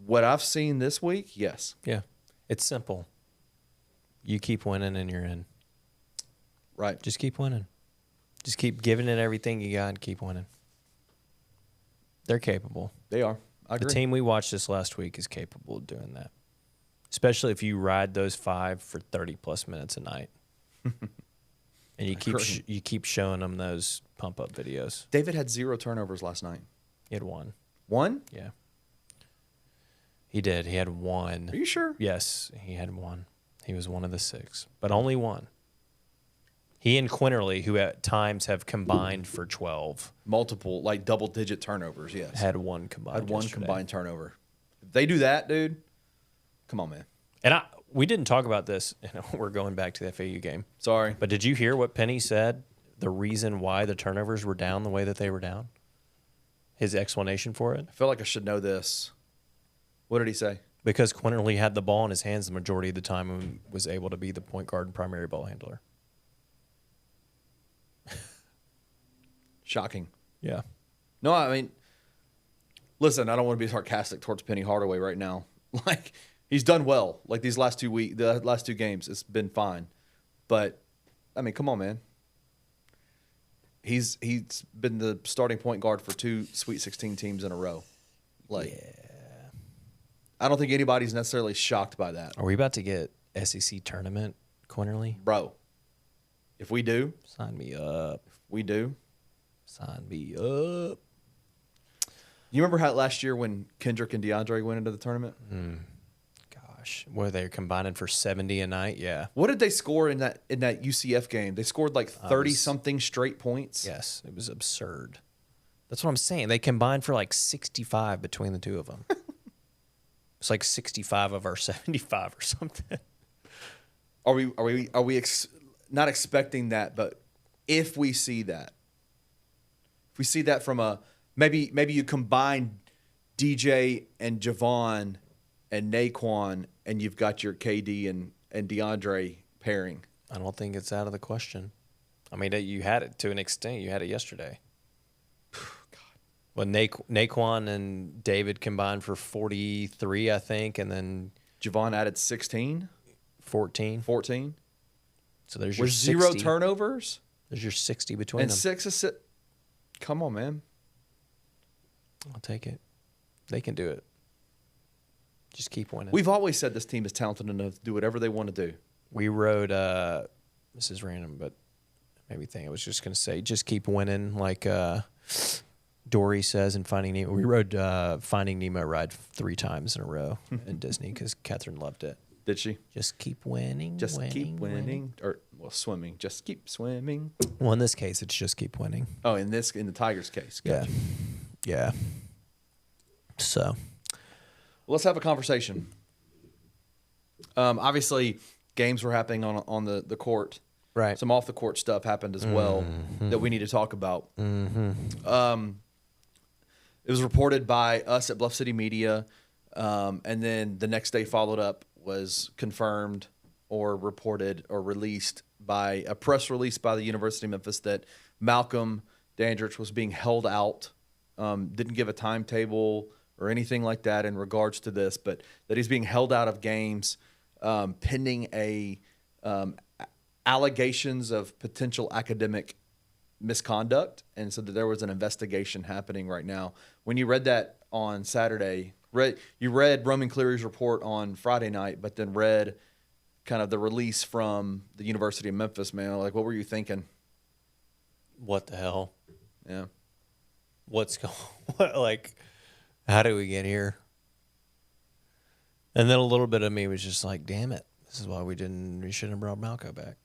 What I've seen this week, yes. Yeah. It's simple. You keep winning and you're in. Right. Just keep winning. Just keep giving it everything you got and keep winning. They're capable. They are. I The agree. team we watched this last week is capable of doing that. Especially if you ride those 5 for 30-plus minutes a night. And you keep showing them those pump-up videos. David had 0 turnovers last night. He had 1. 1? Yeah. He did. He had 1. Are you sure? Yes, he had 1. He was one of the 6, but only 1. He and Quinterly, who at times have combined for 12, Multiple, like double-digit turnovers, yes. had 1 combined. Had 1 yesterday. combined turnover. If they do that, dude, come on, man. And we didn't talk about this. We're going back to the FAU game. Sorry. But did you hear what Penny said the reason why the turnovers were down the way that they were down? His explanation for it? I feel like I should know this. What did he say? Because Quinterly had the ball in his hands the majority of the time and was able to be the point guard and primary ball handler. Shocking. Yeah. No, I mean, listen, I don't want to be sarcastic towards Penny Hardaway right now. Like, he's done well. Like, the last 2 games, it's been fine. But, I mean, come on, man. He's been the starting point guard for 2 Sweet 16 teams in a row. Like, I don't think anybody's necessarily shocked by that. Are we about to get SEC tournament, Quinterly? Bro, if we do, Sign me up. we do. Sign me up. You remember how last year when Kendrick and DeAndre went into the tournament? Gosh, were they combining for 70 a night? Yeah. What did they score in that UCF game? They scored like 30-something straight points. Yes, it was absurd. That's what I'm saying. They combined for like 65 between the two of them. It's like 65 of our 75 or something. Are we not expecting that? But if we see that, from a maybe you combine DJ and Javon and Nae'Quan, and you've got your KD and DeAndre pairing. I don't think it's out of the question. I mean, you had it to an extent. You had it yesterday. Well, Nae'Quan and David combined for 43, I think, and then Javon added 16, 14. 14. So there's your With 60. 0 turnovers There's your 60 between and them. 6 assists. Come on, man. I'll take it. They can do it. Just keep winning. We've always said this team is talented enough to do whatever they want to do. We wrote, this is random, but made me think. I was just going to say, just keep winning, like Dory says in Finding Nemo. We rode Finding Nemo ride 3 times in a row in Disney because Catherine loved it. Did she? Just keep winning. Just keep winning. Or, well, swimming. Just keep swimming. Well, in this case, it's just keep winning. Oh, in the Tigers case. Gotcha. Yeah. So. Let's have a conversation. Obviously, games were happening on the court. Right. Some off the court stuff happened as well that we need to talk about. It was reported by us at Bluff City Media, and then the next day followed up was confirmed or reported or released by a press release by the University of Memphis that Malcolm Dandridge was being held out. Didn't give a timetable or anything like that in regards to this, but that he's being held out of games pending allegations of potential academic misconduct, and so that there was an investigation happening right now. When you read that on Saturday, you read Roman Cleary's report on Friday night, but then read kind of the release from the University of Memphis, man. Like, what were you thinking? What the hell? Yeah. What's going on? Like, how did we get here? And then a little bit of me was just like, damn it. This is why we shouldn't have brought Malco back,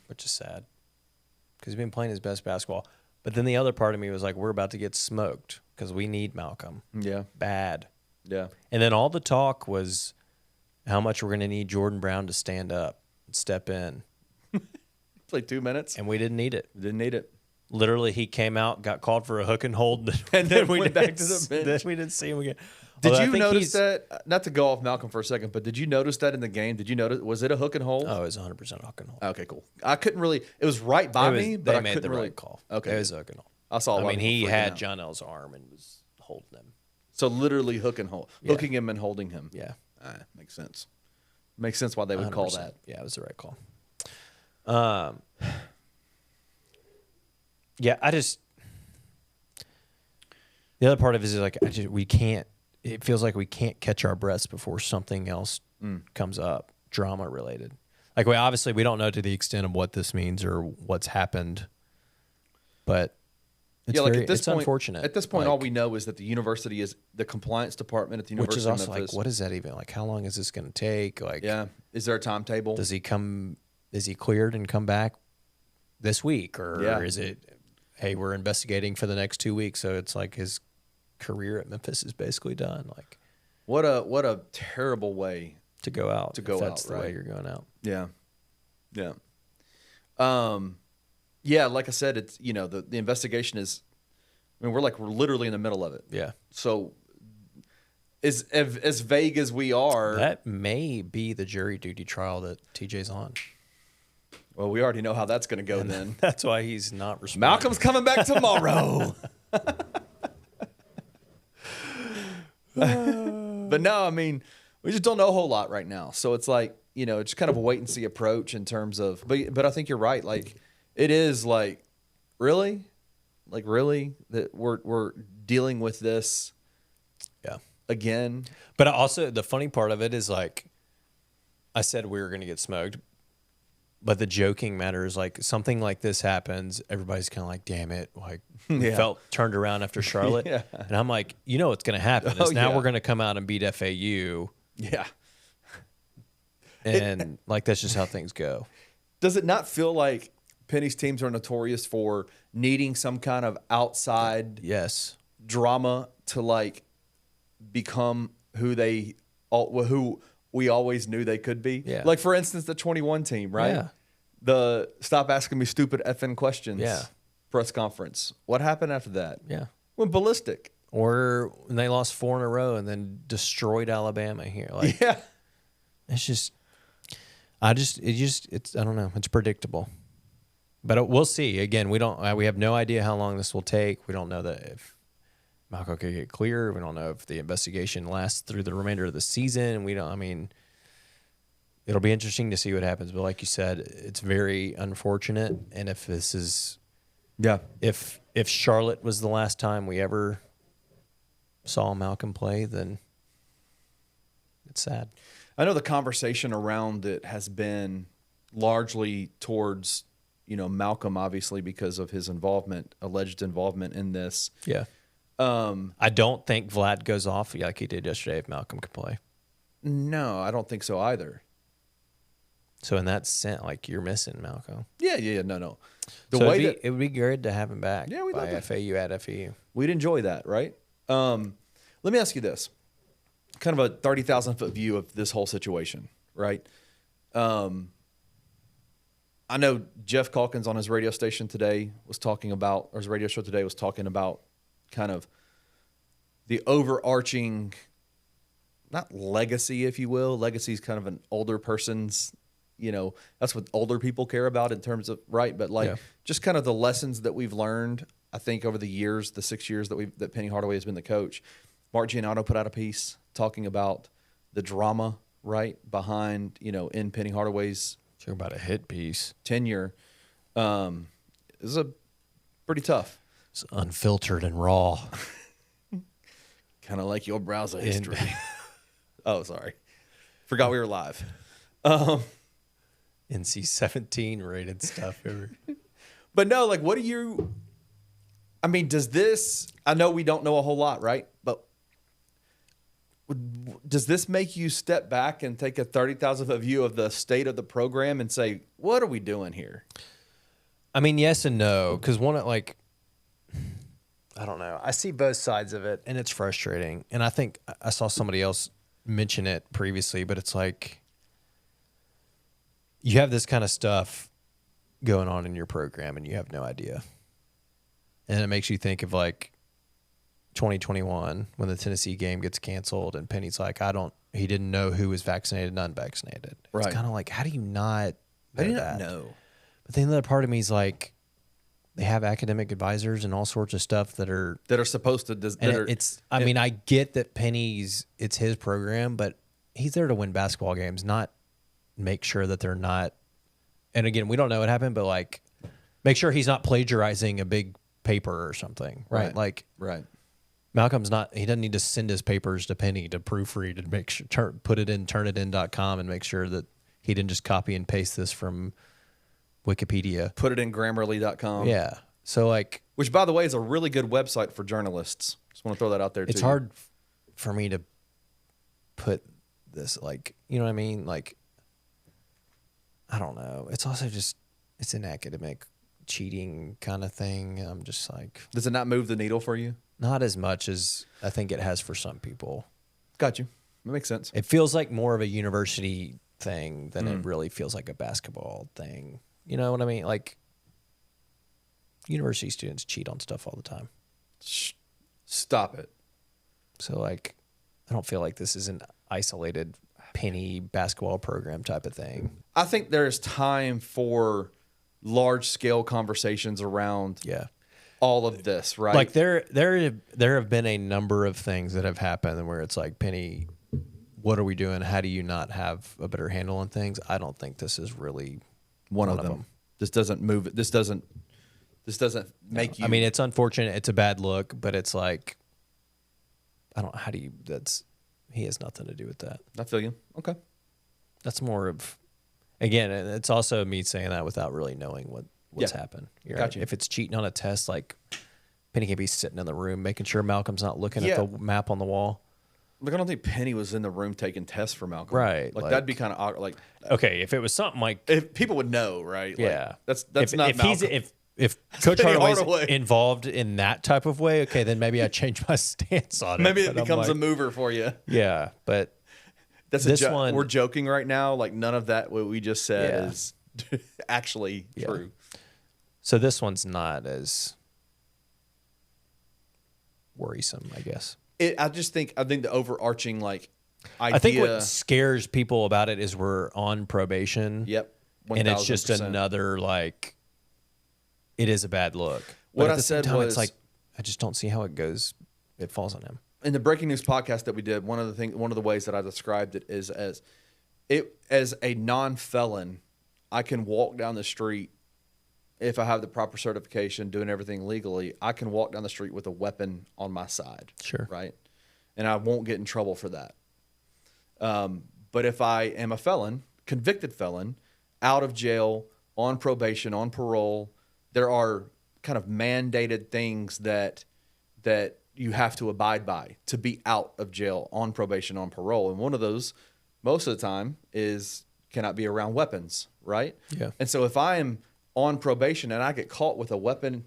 which is sad because he's been playing his best basketball. But then the other part of me was like, we're about to get smoked because we need Malcolm. Yeah. Bad. Yeah. And then all the talk was how much we're going to need Jordan Brown to stand up and step in. It's like 2 minutes. And we didn't need it. Didn't need it. Literally, he came out, got called for a hook and hold, And then went back to the bench. Then we didn't see him again. Did Although I you think notice that? Not to go off Malcolm for a second, but did you notice that in the game? Did you notice? Was it a hook and hold? Oh, it was 100% hook and hold. Okay, cool. I couldn't really. It was right by me, but they I made couldn't the really right call. Okay, It was a hook and hold. I saw. I mean, he freaking had out. John L's arm and was holding him. So literally hook and hold, Yeah. hooking him and holding him. Yeah. Makes sense. Makes sense why they would call 100%. that. Yeah, it was the right call. Yeah, the other part of it is like we can't. It feels like we can't catch our breaths before something else comes up, drama related. Like we don't know to the extent of what this means or what's happened, but it's At this it's point, unfortunate. At this point, Like, all we know is that the university is the compliance department at the which University is of also Memphis. like, what is that even? Like, how long is this going to take? Like, Yeah, is there a timetable? does he come? Is he cleared and come back this week, or Yeah. is it? Hey, we're investigating for the next 2 weeks, so it's like his career at Memphis is basically done. Like, What a terrible way. to go out. To go if that's out, the way right. you're going out. Yeah, yeah. Yeah, like I said, it's the investigation is. I mean, we're literally in the middle of it. Yeah. So, as vague as we are, That may be the jury duty trial that TJ's on. well, we already know how that's going to go. Then That's why he's not responding. Malcolm's coming back tomorrow. But no, I mean, we just don't know a whole lot right now. So it's like, it's kind of a wait and see approach in terms of, but I think you're right. Like, it is like, really that we're dealing with this Yeah. again. But also, the funny part of it is like, I said we were going to get smoked, but the joking matter is like something like this happens. Everybody's kind of like, damn it. Like, we felt turned around after Charlotte. Yeah. And I'm like, what's going to happen is now we're going to come out and beat FAU. Yeah. And like, that's just how things go. Does it not feel like Penny's teams are notorious for needing some kind of outside Yes. drama to like become who we always knew they could be? Yeah. Like, for instance, the 21 team, right? Yeah. The stop asking me stupid effing questions Yeah. press conference. What happened after that? Yeah. Went ballistic. Or when they lost 4 in a row and then destroyed Alabama here. Like, Yeah. it's just, I don't know. It's predictable. But we'll see. Again, we have no idea how long this will take. We don't know that if Malcolm could get clear. We don't know if the investigation lasts through the remainder of the season. It'll be interesting to see what happens. But like you said, it's very unfortunate. And if this is, if Charlotte was the last time we ever saw Malcolm play, then it's sad. I know the conversation around it has been largely towards, Malcolm, obviously, because of his alleged involvement in this. Yeah. I don't think Vlad goes off like he did yesterday if Malcolm could play. No, I don't think so either. So in that sense, like, you're missing Malcolm. Yeah, no. It would be good to have him back. Yeah, we'd by love FAU at FAU. We'd enjoy that, right? Let me ask you this. Kind of a 30,000-foot view of this whole situation, right? I know Jeff Calkins on his radio station today was talking about, or his radio show today was talking about kind of the overarching, not legacy, if you will. Legacy is kind of an older person's, that's what older people care about in terms of, right? But just kind of the lessons that we've learned, I think, over the years, the 6 years that Penny Hardaway has been the coach. Mark Giannotto put out a piece talking about the drama, right, behind, in Penny Hardaway's Talking about a hit piece. tenure. It was pretty tough. It's unfiltered and raw. Kind of like your browser history. Oh, sorry. Forgot we were live. NC-17 rated stuff. But no, like, does this, I know we don't know a whole lot, right? But does this make you step back and take a 30,000-foot view of the state of the program and say, what are we doing here? I mean, yes and no, because I don't know. I see both sides of it, and it's frustrating. And I think I saw somebody else mention it previously, but it's like you have this kind of stuff going on in your program, and you have no idea. And it makes you think of like 2021 when the Tennessee game gets canceled, and Penny's like, he didn't know who was vaccinated and unvaccinated. Right. It's kind of like, how do you not know that? know. But then the other part of me is like, they have academic advisors and all sorts of stuff that are supposed to. I get that it's his program, but he's there to win basketball games, not make sure that they're not. And again, we don't know what happened, but like, make sure he's not plagiarizing a big paper or something, right? Like, right. Malcolm's not. He doesn't need to send his papers to Penny to proofread and make sure, turnitin.com and make sure that he didn't just copy and paste this from Wikipedia. Put it in Grammarly.com. Yeah. So like, which, by the way, is a really good website for journalists. Just want to throw that out there, too. It's hard for me to put this, like, you know what I mean? Like, I don't know. It's also just, it's an academic cheating kind of thing. I'm just like, does it not move the needle for you? Not as much as I think it has for some people. Got you. That makes sense. It feels like more of a university thing than it really feels like a basketball thing. You know what I mean? Like, University students cheat on stuff all the time. Stop it. So, like, I don't feel like this is an isolated penny basketball program type of thing. I think there's time for large scale conversations around all of this, right? Like there have been a number of things that have happened where it's like, Penny, what are we doing? How do you not have a better handle on things? I don't think this is really one of them. This doesn't move it. This doesn't make you. I mean, it's unfortunate. It's a bad look, but it's like, he has nothing to do with that. I feel you. Okay. That's more of, again, it's also me saying that without really knowing what's happened. Gotcha. If it's cheating on a test, like Penny can be sitting in the room making sure Malcolm's not looking at the map on the wall. Like, I don't think Penny was in the room taking tests for Malcolm. Right. Like that'd be kind of awkward. Like, okay, if it was something like, if people would know, right? Yeah. Like, that's not if Malcolm. If Coach Penny Hardaway's Hardaway. involved in that type of way, okay, then maybe I change my stance on it. Maybe it But I'm becomes a like, mover for you. Yeah, but That's this a one, we're joking right now. Like, none of that what we just said Yeah. is actually true. so this one's not as worrisome, I guess. I think the overarching idea. I think what scares people about it is we're on probation. Yep. And it's just 1000%. another, it is a bad look. But What at I the same said time, was- it's like, I just don't see how it goes. It falls on him. In the breaking news podcast that we did, one of the ways that I described it is as a non-felon, I can walk down the street if I have the proper certification, doing everything legally. I can walk down the street with a weapon on my side. Sure. Right. And I won't get in trouble for that. But if I am a felon, convicted felon, out of jail, on probation, on parole, there are kind of mandated things that you have to abide by to be out of jail, on probation, on parole. And one of those, most of the time, is cannot be around weapons, right? Yeah. And so if I am on probation and I get caught with a weapon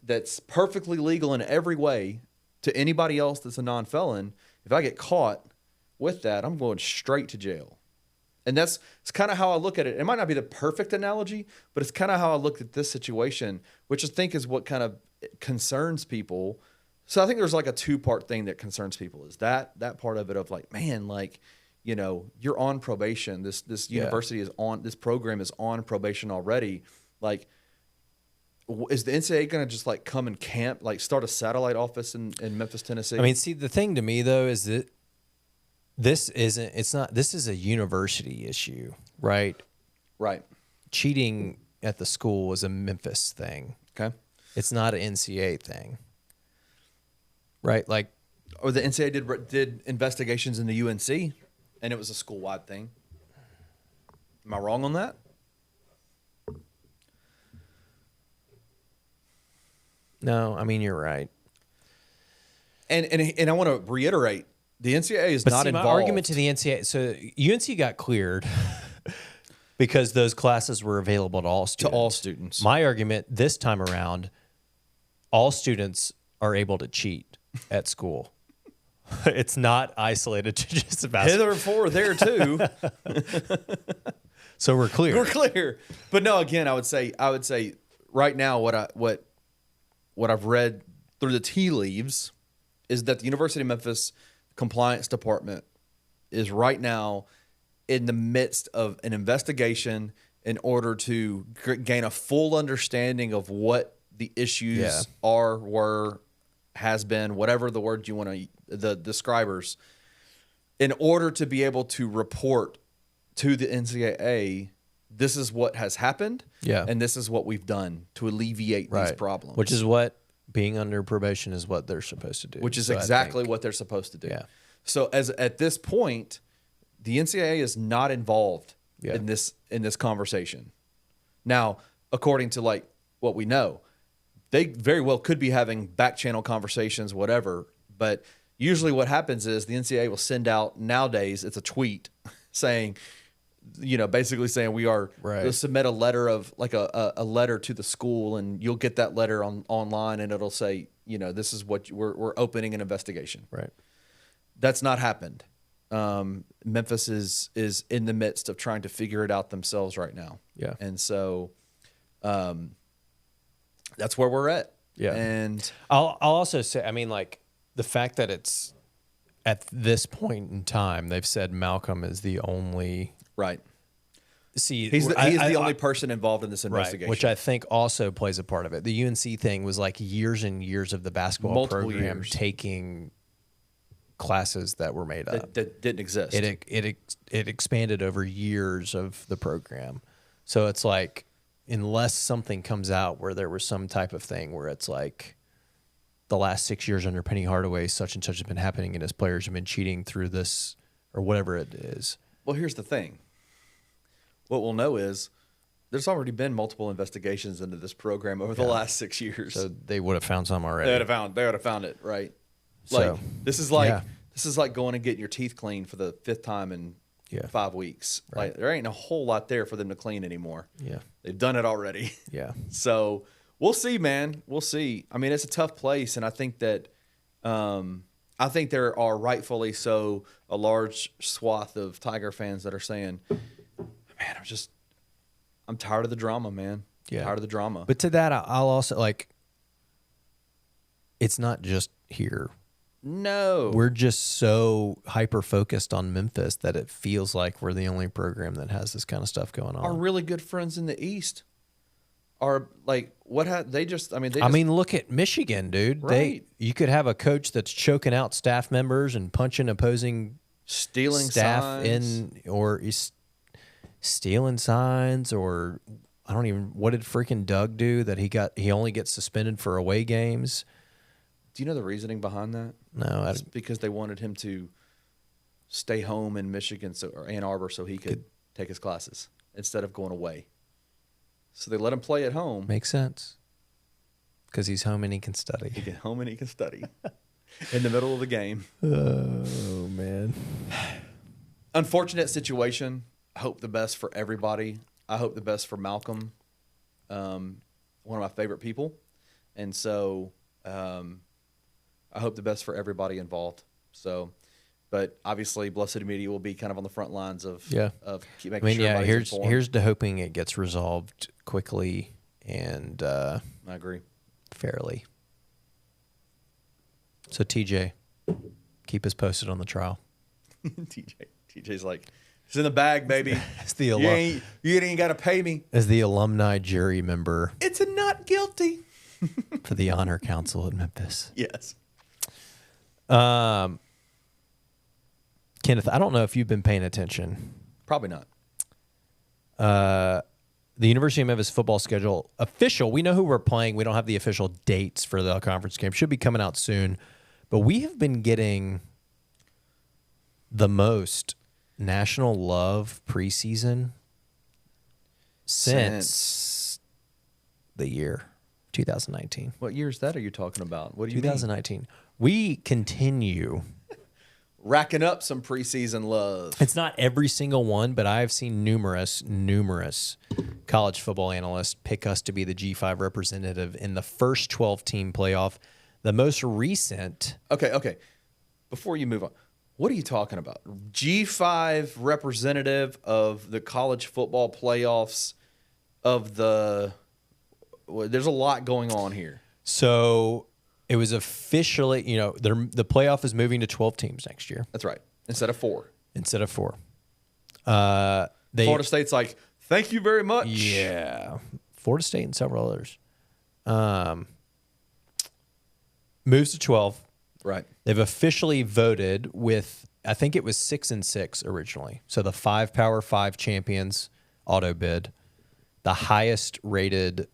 that's perfectly legal in every way to anybody else that's a non-felon, if I get caught with that, I'm going straight to jail. And it's kind of how I look at it. It might not be the perfect analogy, but it's kind of how I looked at this situation, which I think is what kind of concerns people. So I think there's a two-part thing that concerns people is that part of it of you're on probation. This university is on, this program is on probation already. Is the NCAA going to just come and camp, start a satellite office in Memphis, Tennessee? I mean, see, the thing to me, though, is that this is a university issue, right? Right. Cheating at the school was a Memphis thing. Okay. It's not an NCAA thing. Right? Or the NCAA did investigations in the UNC, and it was a school-wide thing. Am I wrong on that? No, I mean, you're right. And I want to reiterate, the NCAA is not involved. My argument to the NCAA, so UNC got cleared because those classes were available to all students. To all students. My argument this time around, all students are able to cheat at school. It's not isolated to just about. Hitherfore, there too. So we're clear. We're clear. But no, again, I would say right now what I've read through the tea leaves is that the University of Memphis Compliance Department is right now in the midst of an investigation in order to gain a full understanding of what the issues were, has been, whatever the word you want to, the describers, in order to be able to report to the NCAA, this is what has happened, and this is what we've done to alleviate these problems. Which is what being under probation is what they're supposed to do. Which is So I exactly think- what they're supposed to do. Yeah. So at this point, the NCAA is not involved in this conversation. Now, according to what we know, they very well could be having back channel conversations, whatever. But usually, what happens is the NCAA will send out, nowadays it's a tweet saying, basically saying we are they'll submit a letter of a letter to the school, and you'll get that letter online, and it'll say, this is what we're opening an investigation. Right. That's not happened. Memphis is in the midst of trying to figure it out themselves right now. Yeah. And so, that's where we're at. Yeah. And I'll also say, I mean, like the fact that it's at this point in time, they've said Malcolm is the only right. See, He's the only person involved in this investigation. Right, which I think also plays a part of it. The UNC thing was like years and years of the basketball Multiple program years. taking classes that were made up. that didn't exist. It expanded over years of the program. So it's like, unless something comes out where there was some type of thing where it's like the last 6 years under Penny Hardaway, such and such has been happening and his players have been cheating through this or whatever it is. Well, here's the thing. What we'll know is there's already been multiple investigations into this program over the last 6 years. So they would have found some already. They would have found it, right? So, Like this is like going and getting your teeth cleaned for the 5th time in 5 weeks. Right. Like there ain't a whole lot there for them to clean anymore. Yeah. They've done it already. Yeah. So we'll see, man. We'll see. I mean, it's a tough place, and I think that there are rightfully so a large swath of Tiger fans that are saying, "Man, I'm tired of the drama, man. Yeah. Tired of the drama." But to that, I'll also like, it's not just here. No, We're just so hyper focused on Memphis that it feels like we're the only program that has this kind of stuff going on. our really good friends in the East are like, they just. I mean, look at Michigan, dude. Right. You could have a coach that's choking out staff members and punching opposing stealing staff signs. or he's stealing signs, or I don't even, what did freaking Doug do that he only gets suspended for away games? Do you know the reasoning behind that? No, It's because they wanted him to stay home in Michigan or Ann Arbor so he could take his classes instead of going away. So they let him play at home. makes sense because he's home and he can He study. can home and he can study in the middle of the game. Oh man. Unfortunate situation. I hope the best for everybody. I hope the best for Malcolm, one of my favorite people. And so I hope the best for everybody involved. So, but obviously, Bluff City Media will be kind of on the front lines of making sure everybody's informed. Here's to hoping it gets resolved quickly and I agree. fairly. So TJ, keep us posted on the trial. TJ's like, it's in the bag, baby. As the You ain't got to pay me. as the alumni jury member It's a not guilty. for the Honor Council at Memphis. Yes. Kenneth, I don't know if you've been paying attention. Probably not. The University of Memphis football schedule official. We know who we're playing. We don't have the official dates for the conference game. Should be coming out soon. But we have been getting the most national love preseason since the year 2019. What year is that are you talking about? What do you mean? 2019. We continue. Racking up some preseason love. It's not every single one, but I've seen numerous college football analysts pick us to be the G5 representative in the first 12-team playoff. The most recent. Okay. Before you move on, what are you talking about? G5 representative of the college football playoffs of the. Well, there's a lot going on here. So it was officially, the playoff is moving to 12 teams next year That's right. Instead of 4. Florida State's like, thank you very much. Yeah. Florida State and several others. Moves to 12. Right. They've officially voted with, I think it was 6 and 6 originally. So the 5 Power 5 champions auto bid, the highest rated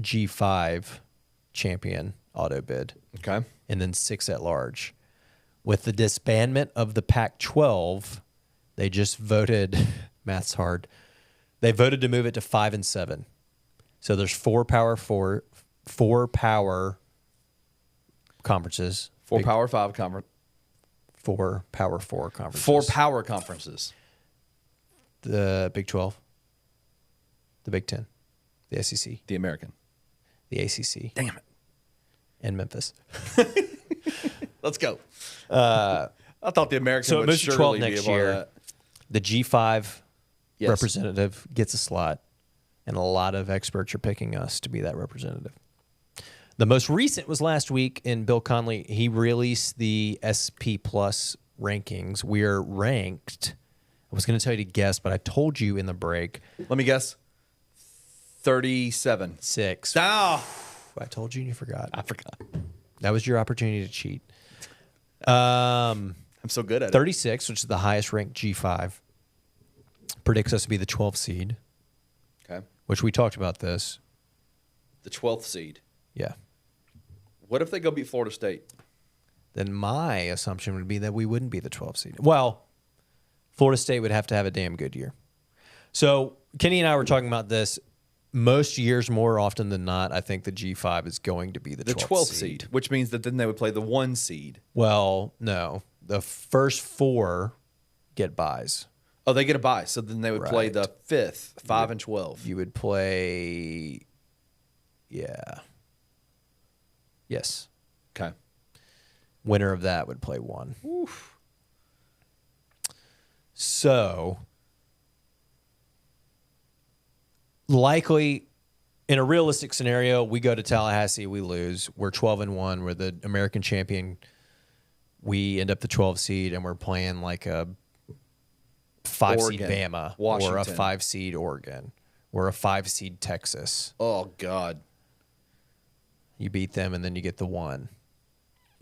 G5 champion auto bid, Okay. and then 6 at large. With the disbandment of the Pac-12, they just voted, math's hard, they voted to move it to 5 and 7. So there's 4 Power conferences. 4 Power 5 conference. 4 Power 4 conferences. 4 power conferences. The Big 12, the Big 10, the SEC, The American. the ACC, Damn it. and Memphis. Let's go. I thought the American So it would moves to 12 surely be next able to year. that. The G5 Yes. representative gets a slot, and a lot of experts are picking us to be that representative. The most recent was last week, and Bill Conley, he released the SP Plus rankings. We are ranked. I was going to tell you to guess, but I told you in the break. Let me guess. 37. 6. Ah, I told you and you forgot. I forgot. That was your opportunity to cheat. I'm so good at it. 36, which is the highest ranked G5, predicts us to be the 12th seed, Okay. which we talked about this. The 12th seed. Yeah. What if they go beat Florida State? Then my assumption would be that we wouldn't be the 12th seed. Well, Florida State would have to have a damn good year. So Kenny and I were talking about this. Most years, more often than not, I think the G5 is going to be the 12th seed, which means that then they would play the 1 seed. Well, no. The first 4 get buys. Oh, they get a bye. So then they would play Right. the 5th, 5 and 12. You would play, yeah. Yes. Okay. Winner of that would play 1. So, likely, in a realistic scenario, we go to Tallahassee, we lose. We're 12-1. We're the American champion. We end up the 12 seed, and we're playing like a 5 seed Oregon, Bama or a Washington. 5 seed Oregon or a 5 seed Texas. Oh, God. You beat them, and then you get the 1.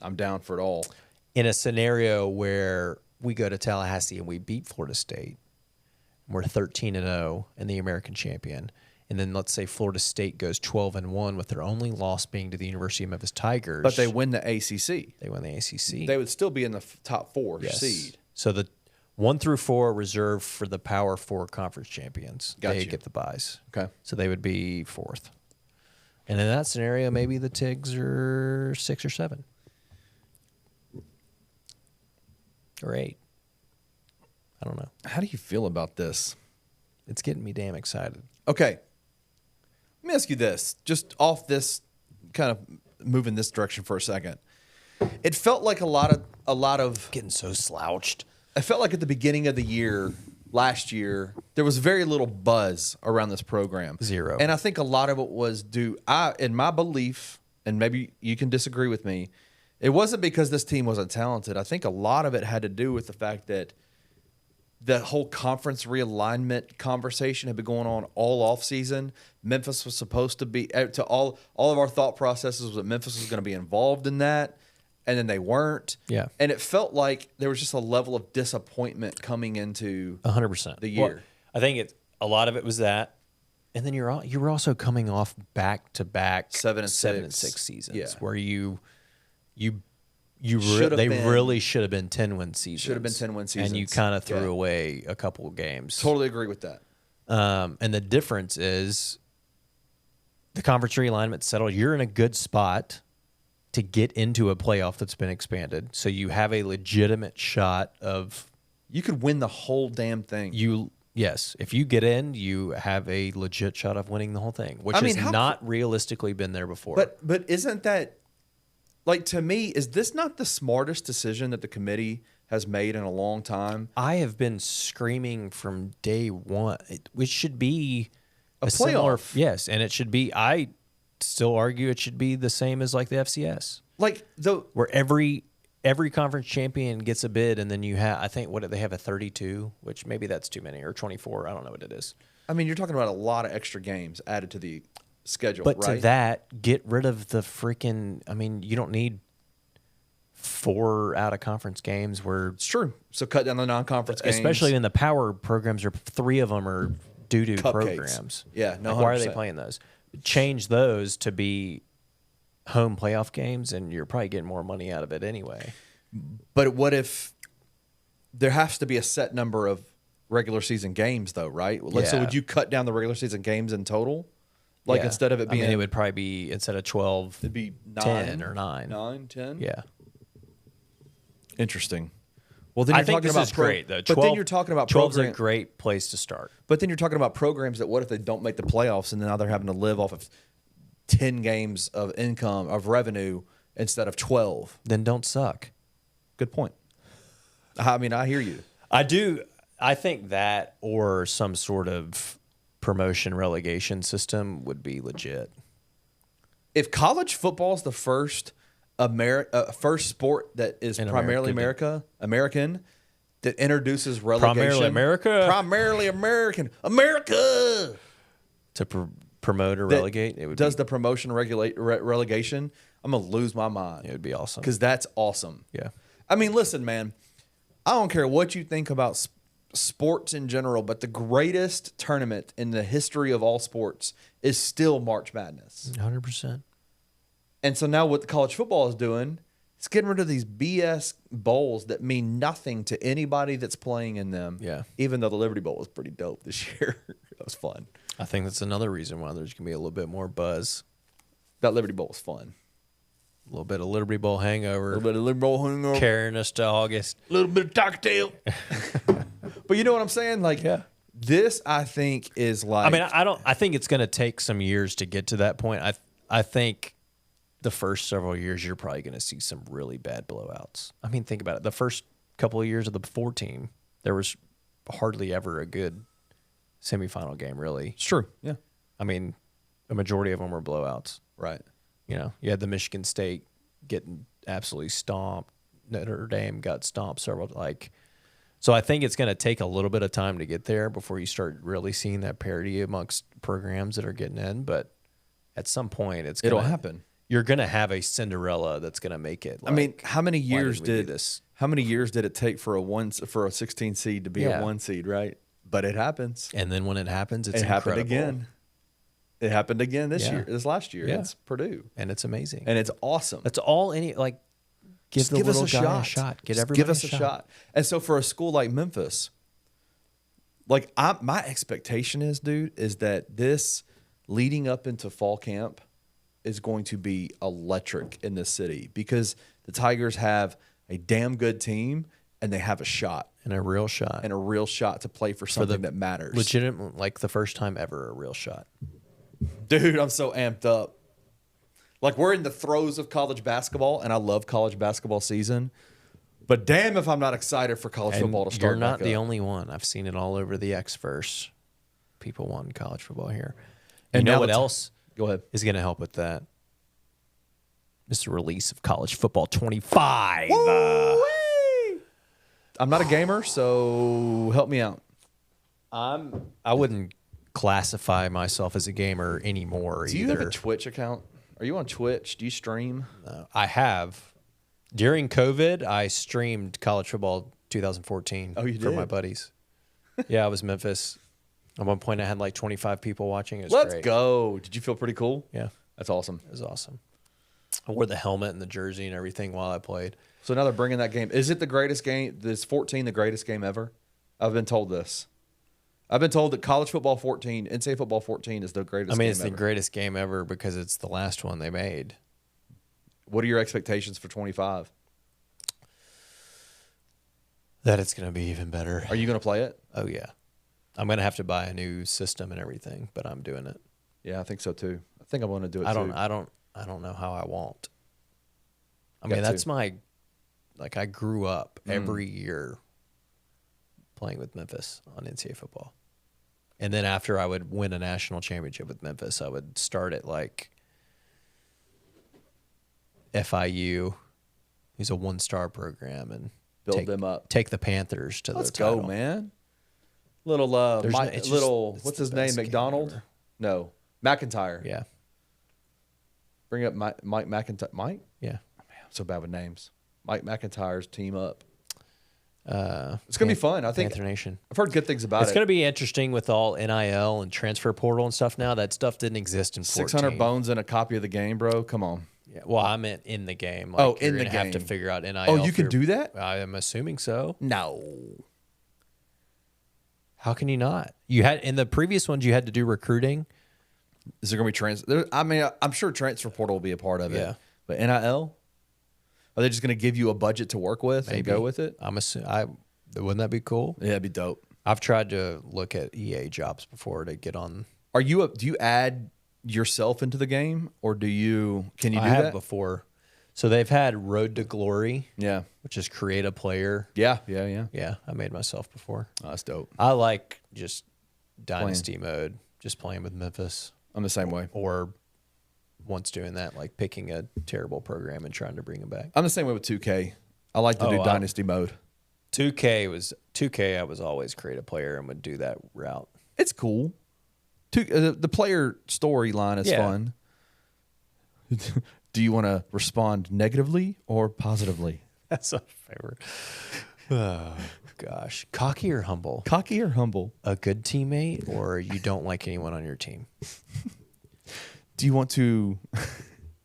I'm down for it all. In a scenario where we go to Tallahassee and we beat Florida State, we're 13-0 and the American champion. And then let's say Florida State goes 12-1 with their only loss being to the University of Memphis Tigers. But they win the ACC. They win the ACC. They would still be in the top 4 Yes. seed. So the 1 through 4 are reserved for the Power 4 conference champions. They Gotcha. get the buys. Okay. So they would be 4th. And in that scenario, maybe the Tigs are 6 or 7. Or 8. I don't know. How do you feel about this? It's getting me damn excited. Okay. Let me ask you this, just off this, kind of moving this direction for a second. It felt like a lot of Getting so slouched. I felt like at the beginning of the year, last year, there was very little buzz around this program. 0. And I think a lot of it was due, in my belief, and maybe you can disagree with me, it wasn't because this team wasn't talented. I think a lot of it had to do with the fact that the whole conference realignment conversation had been going on all off season. Memphis was supposed to be to all of our thought processes was that Memphis was going to be involved in that, and then they weren't. Yeah. And it felt like there was just a level of disappointment coming into 100%. the year. I think a lot of it was that. And then you were also coming off back-to-back 7 and 6 6 seasons Yeah. where Should've they been- really should have been 10-win seasons. Should have been 10-win And you seasons. kind of threw Yeah. away a couple of games. Totally agree with that. And the difference is the conference realignment settled. You're in a good spot to get into a playoff that's been expanded. So you have a legitimate shot of You could win the whole damn thing. yes, if you get in, you have a legit shot of winning the whole thing, which I mean, has how- not realistically been there before. But isn't that, like, to me, is this not the smartest decision that the committee has made in a long time? I have been screaming from day one. It should be A similar, playoff. yes, and it should be. I still argue it should be the same as like the FCS, Like, where every conference champion gets a bid, and then you have. I think what they have a 32, which maybe that's too many, or 24. I don't know what it is. I mean, you're talking about a lot of extra games added to the schedule, But right? to that, get rid of the freaking. I mean, you don't need 4 out of conference games where, It's true. So cut down the non-conference games. especially in the power programs, or 3 of them are doo-doo Cupcakes. programs. Yeah, no, Like, why are they 100%. playing those? Change those to be home playoff games, and you're probably getting more money out of it anyway. But what if there has to be a set number of regular season games, though, right? Like, so Yeah. would you cut down the regular season games in total? Like, Yeah. instead of it being, I mean, it would probably be, instead of 12, it'd be 10 or 9. 9, 10? Yeah. Interesting. Well, then I you're think talking this about is great, though. But then you're talking about 12's a program, great place to start. But then you're talking about programs that what if they don't make the playoffs and now they're having to live off of 10 games of income, of revenue, instead of 12? Then don't suck. Good point. I mean, I hear you. I think that or some sort of promotion relegation system would be legit. if college football is the first first sport that is primarily American that introduces relegation, primarily America to promote or relegate, it would does the promotion relegation, I'm gonna lose my mind. It would be awesome because that's awesome. Yeah, I mean, listen, man, I don't care what you think about sports in general, but the greatest tournament in the history of all sports is still March Madness. 100%. And so now what the college football is doing, it's getting rid of these BS bowls that mean nothing to anybody that's playing in them. Yeah. Even though the Liberty Bowl was pretty dope this year. That was fun. I think that's another reason why there's going to be a little bit more buzz. That Liberty Bowl was fun. A little bit of Liberty Bowl hangover. A little bit of Liberty Bowl hangover. Carrying us to August. A little bit of Taco Tail. But you know what I'm saying? Like, this, I think, is like... I mean, I think it's going to take some years to get to that point. I think the first several years, you're probably going to see some really bad blowouts. I mean, think about it. The first couple of years of the 14, there was hardly ever a good semifinal game, really. It's true. Yeah. I mean, a majority of them were blowouts. Right. You know, you had the Michigan State getting absolutely stomped. Notre Dame got stomped several, so I think it's going to take a little bit of time to get there before you start really seeing that parity amongst programs that are getting in. But at some point, it'll happen. You're going to have a Cinderella that's going to make it. I mean, how many years did it take for a 16 seed to be a 1 seed, right? But it happens. And then when it happens, it's happened incredible. again. It happened again this last year. Yeah. It's Purdue. And it's amazing. And it's awesome. That's all give the little guy a shot. Give us a shot. And so for a school like Memphis, my expectation is that this leading up into fall camp is going to be electric in this city because the Tigers have a damn good team and they have a shot. And a real shot. And a real shot to play for something that matters. Legitimate, the first time ever, a real shot. Dude, I'm so amped up. We're in the throes of college basketball, and I love college basketball season. But damn if I'm not excited for college football to start. You're not the only one. I've seen it all over the X-verse. People want college football here. And you know what else? Go ahead. Is going to help with that? It's the release of College Football 25. I'm not a gamer, so help me out. I wouldn't classify myself as a gamer anymore either. Do you have a Twitch account? Are you on Twitch? Do you stream? No, I have. During COVID, I streamed College Football 2014 for my buddies. Yeah, I was Memphis. At one point, I had 25 people watching. It was Let's great. go. Did you feel pretty cool? Yeah. That's awesome. It was awesome. I wore the helmet and the jersey and everything while I played. So now they're bringing that game. Is it the greatest game? Is 14 the greatest game ever? I've been told this. I've been told that college football 14, NCAA football 14 is the greatest game ever. It's the greatest game ever because it's the last one they made. What are your expectations for 25? That it's going to be even better. Are you going to play it? Oh, yeah. I'm going to have to buy a new system and everything, but I'm doing it. Yeah, I think so too. I think I'm going to do it I too. I don't know how I won't. I mean, that's my, I grew up every year playing with Memphis on NCAA football. And then after I would win a national championship with Memphis, I would start at FIU, who's a 1-star program, and build them up. Take the Panthers to Let's the title. go, man. Little what's his name? McDonald? No, McIntyre. Yeah. Bring up Mike McIntyre. Mike? Yeah. Oh, man, I'm so bad with names. Mike McIntyre's team up. It's gonna be fun. I think Panther Nation. I've heard good things about it. It's gonna be interesting with all NIL and transfer portal and stuff now. That stuff didn't exist in 14. 600 bones and a copy of the game, bro. Come on. Yeah. Well, I meant in the game. In the game. Have to figure out NIL. Oh, you can do that? I am assuming so. No. How can you not? You had in the previous ones you had to do recruiting. Is there gonna be I'm sure transfer portal will be a part of it. Yeah. But NIL? Are they just gonna give you a budget to work with and go with it? Wouldn't that be cool? Yeah, it'd be dope. I've tried to look at EA jobs before to get on. Do you add yourself into the game, or can you do I that have before? So they've had Road to Glory. Yeah. Which is create a player. Yeah. Yeah, I made myself before. Oh, that's dope. I like just dynasty mode, just playing with Memphis. I'm the same way. Or once doing that, like picking a terrible program and trying to bring it back. I'm the same way with 2K. I like to do Dynasty mode. 2K. I was always create a player and would do that route. It's cool. The player storyline is fun. Do you want to respond negatively or positively? That's a favorite. Oh, gosh. Cocky or humble? Cocky or humble? A good teammate, or you don't like anyone on your team? Do you want to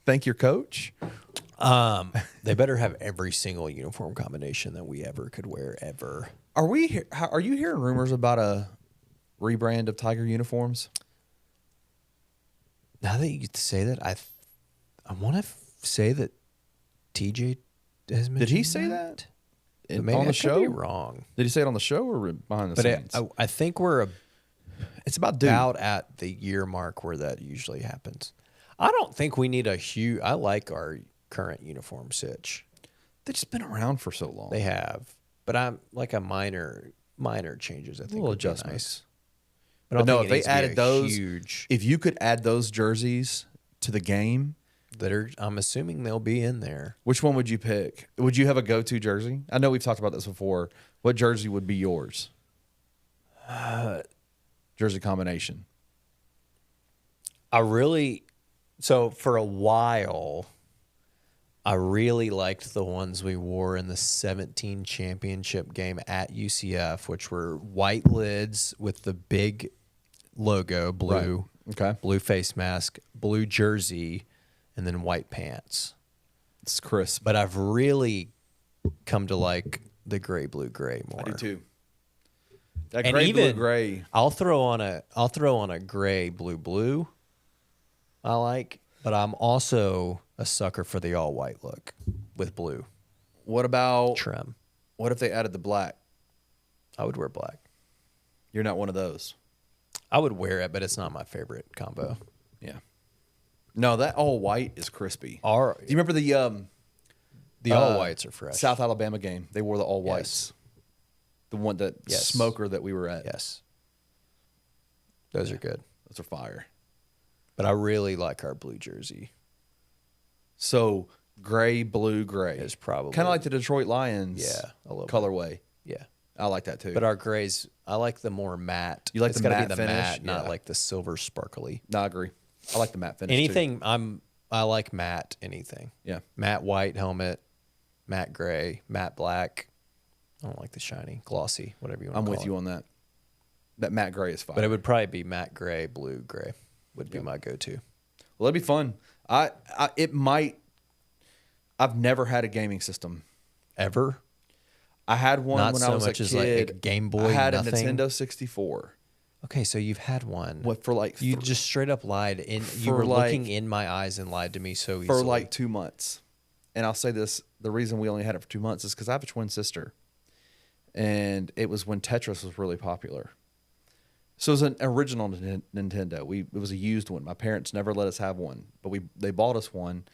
thank your coach? They better have every single uniform combination that we ever could wear ever. Are you hearing rumors about a rebrand of Tiger uniforms? Now that you say that, I want to say that TJ has mentioned. Did he say that Maybe on I the could show? be wrong. Did he say it on the show or behind the But scenes? I think we're It's about dude. about at the year mark where that usually happens. I don't think we need a huge. I like our current uniform sitch. They've just been around for so long. They have, but I'm like a minor changes. I think Little would be adjustments. nice. But I don't no, think if it they needs to be added a those, huge if you could add those jerseys to the game, I'm assuming they'll be in there. which one would you pick? Would you have a go-to jersey? I know we've talked about this before. What jersey would be yours? Jersey combination. So for a while, I really liked the ones we wore in the 17 championship game at UCF, which were white lids with the big logo, blue, Okay. blue face mask, blue jersey, and then white pants. It's crisp. But I've really come to like the gray, blue, gray more. I do too. That And gray, blue, even- gray. I'll throw on a gray, blue, blue. I like, but I'm also a sucker for the all white look with blue What about, trim. what if they added the black? I would wear black. You're not one of those. I would wear it, but it's not my favorite combo. Yeah. No, that all white is crispy. Do Our, you remember the all whites are fresh. South Alabama game? They wore the all whites. The one that Yes. smoker that we were at. Yes. Those are good. Those are fire. But I really like our blue jersey. So gray, blue, gray. It's probably Kind of like the Detroit Lions a little bit. colorway. Yeah. I like that too. But our grays, I like the more matte. You like It's the gotta matte be the finish? matte, not Yeah. like the silver sparkly. No, I agree. I like the matte finish too. Anything I like matte anything. Yeah. Matte white helmet, matte gray, matte black. I don't like the shiny, glossy, whatever you want I'm to call with it. you on that. That matte gray is fire. But it would probably be matte gray, blue, gray would be my go-to. Well, that'd be fun. I've never had a gaming system. Ever? I had one Not when so I was much a as, kid. like, a Game Boy, I had nothing? a Nintendo 64. Okay, so you've had one. What for like You just straight up lied. You were like- looking in my eyes and lied to me so easily. for like 2 months. And I'll say this, the reason we only had it for 2 months is because I have a twin sister. And it was when Tetris was really popular. So it was an original Nintendo. It was a used one. My parents never let us have one, but they bought us one,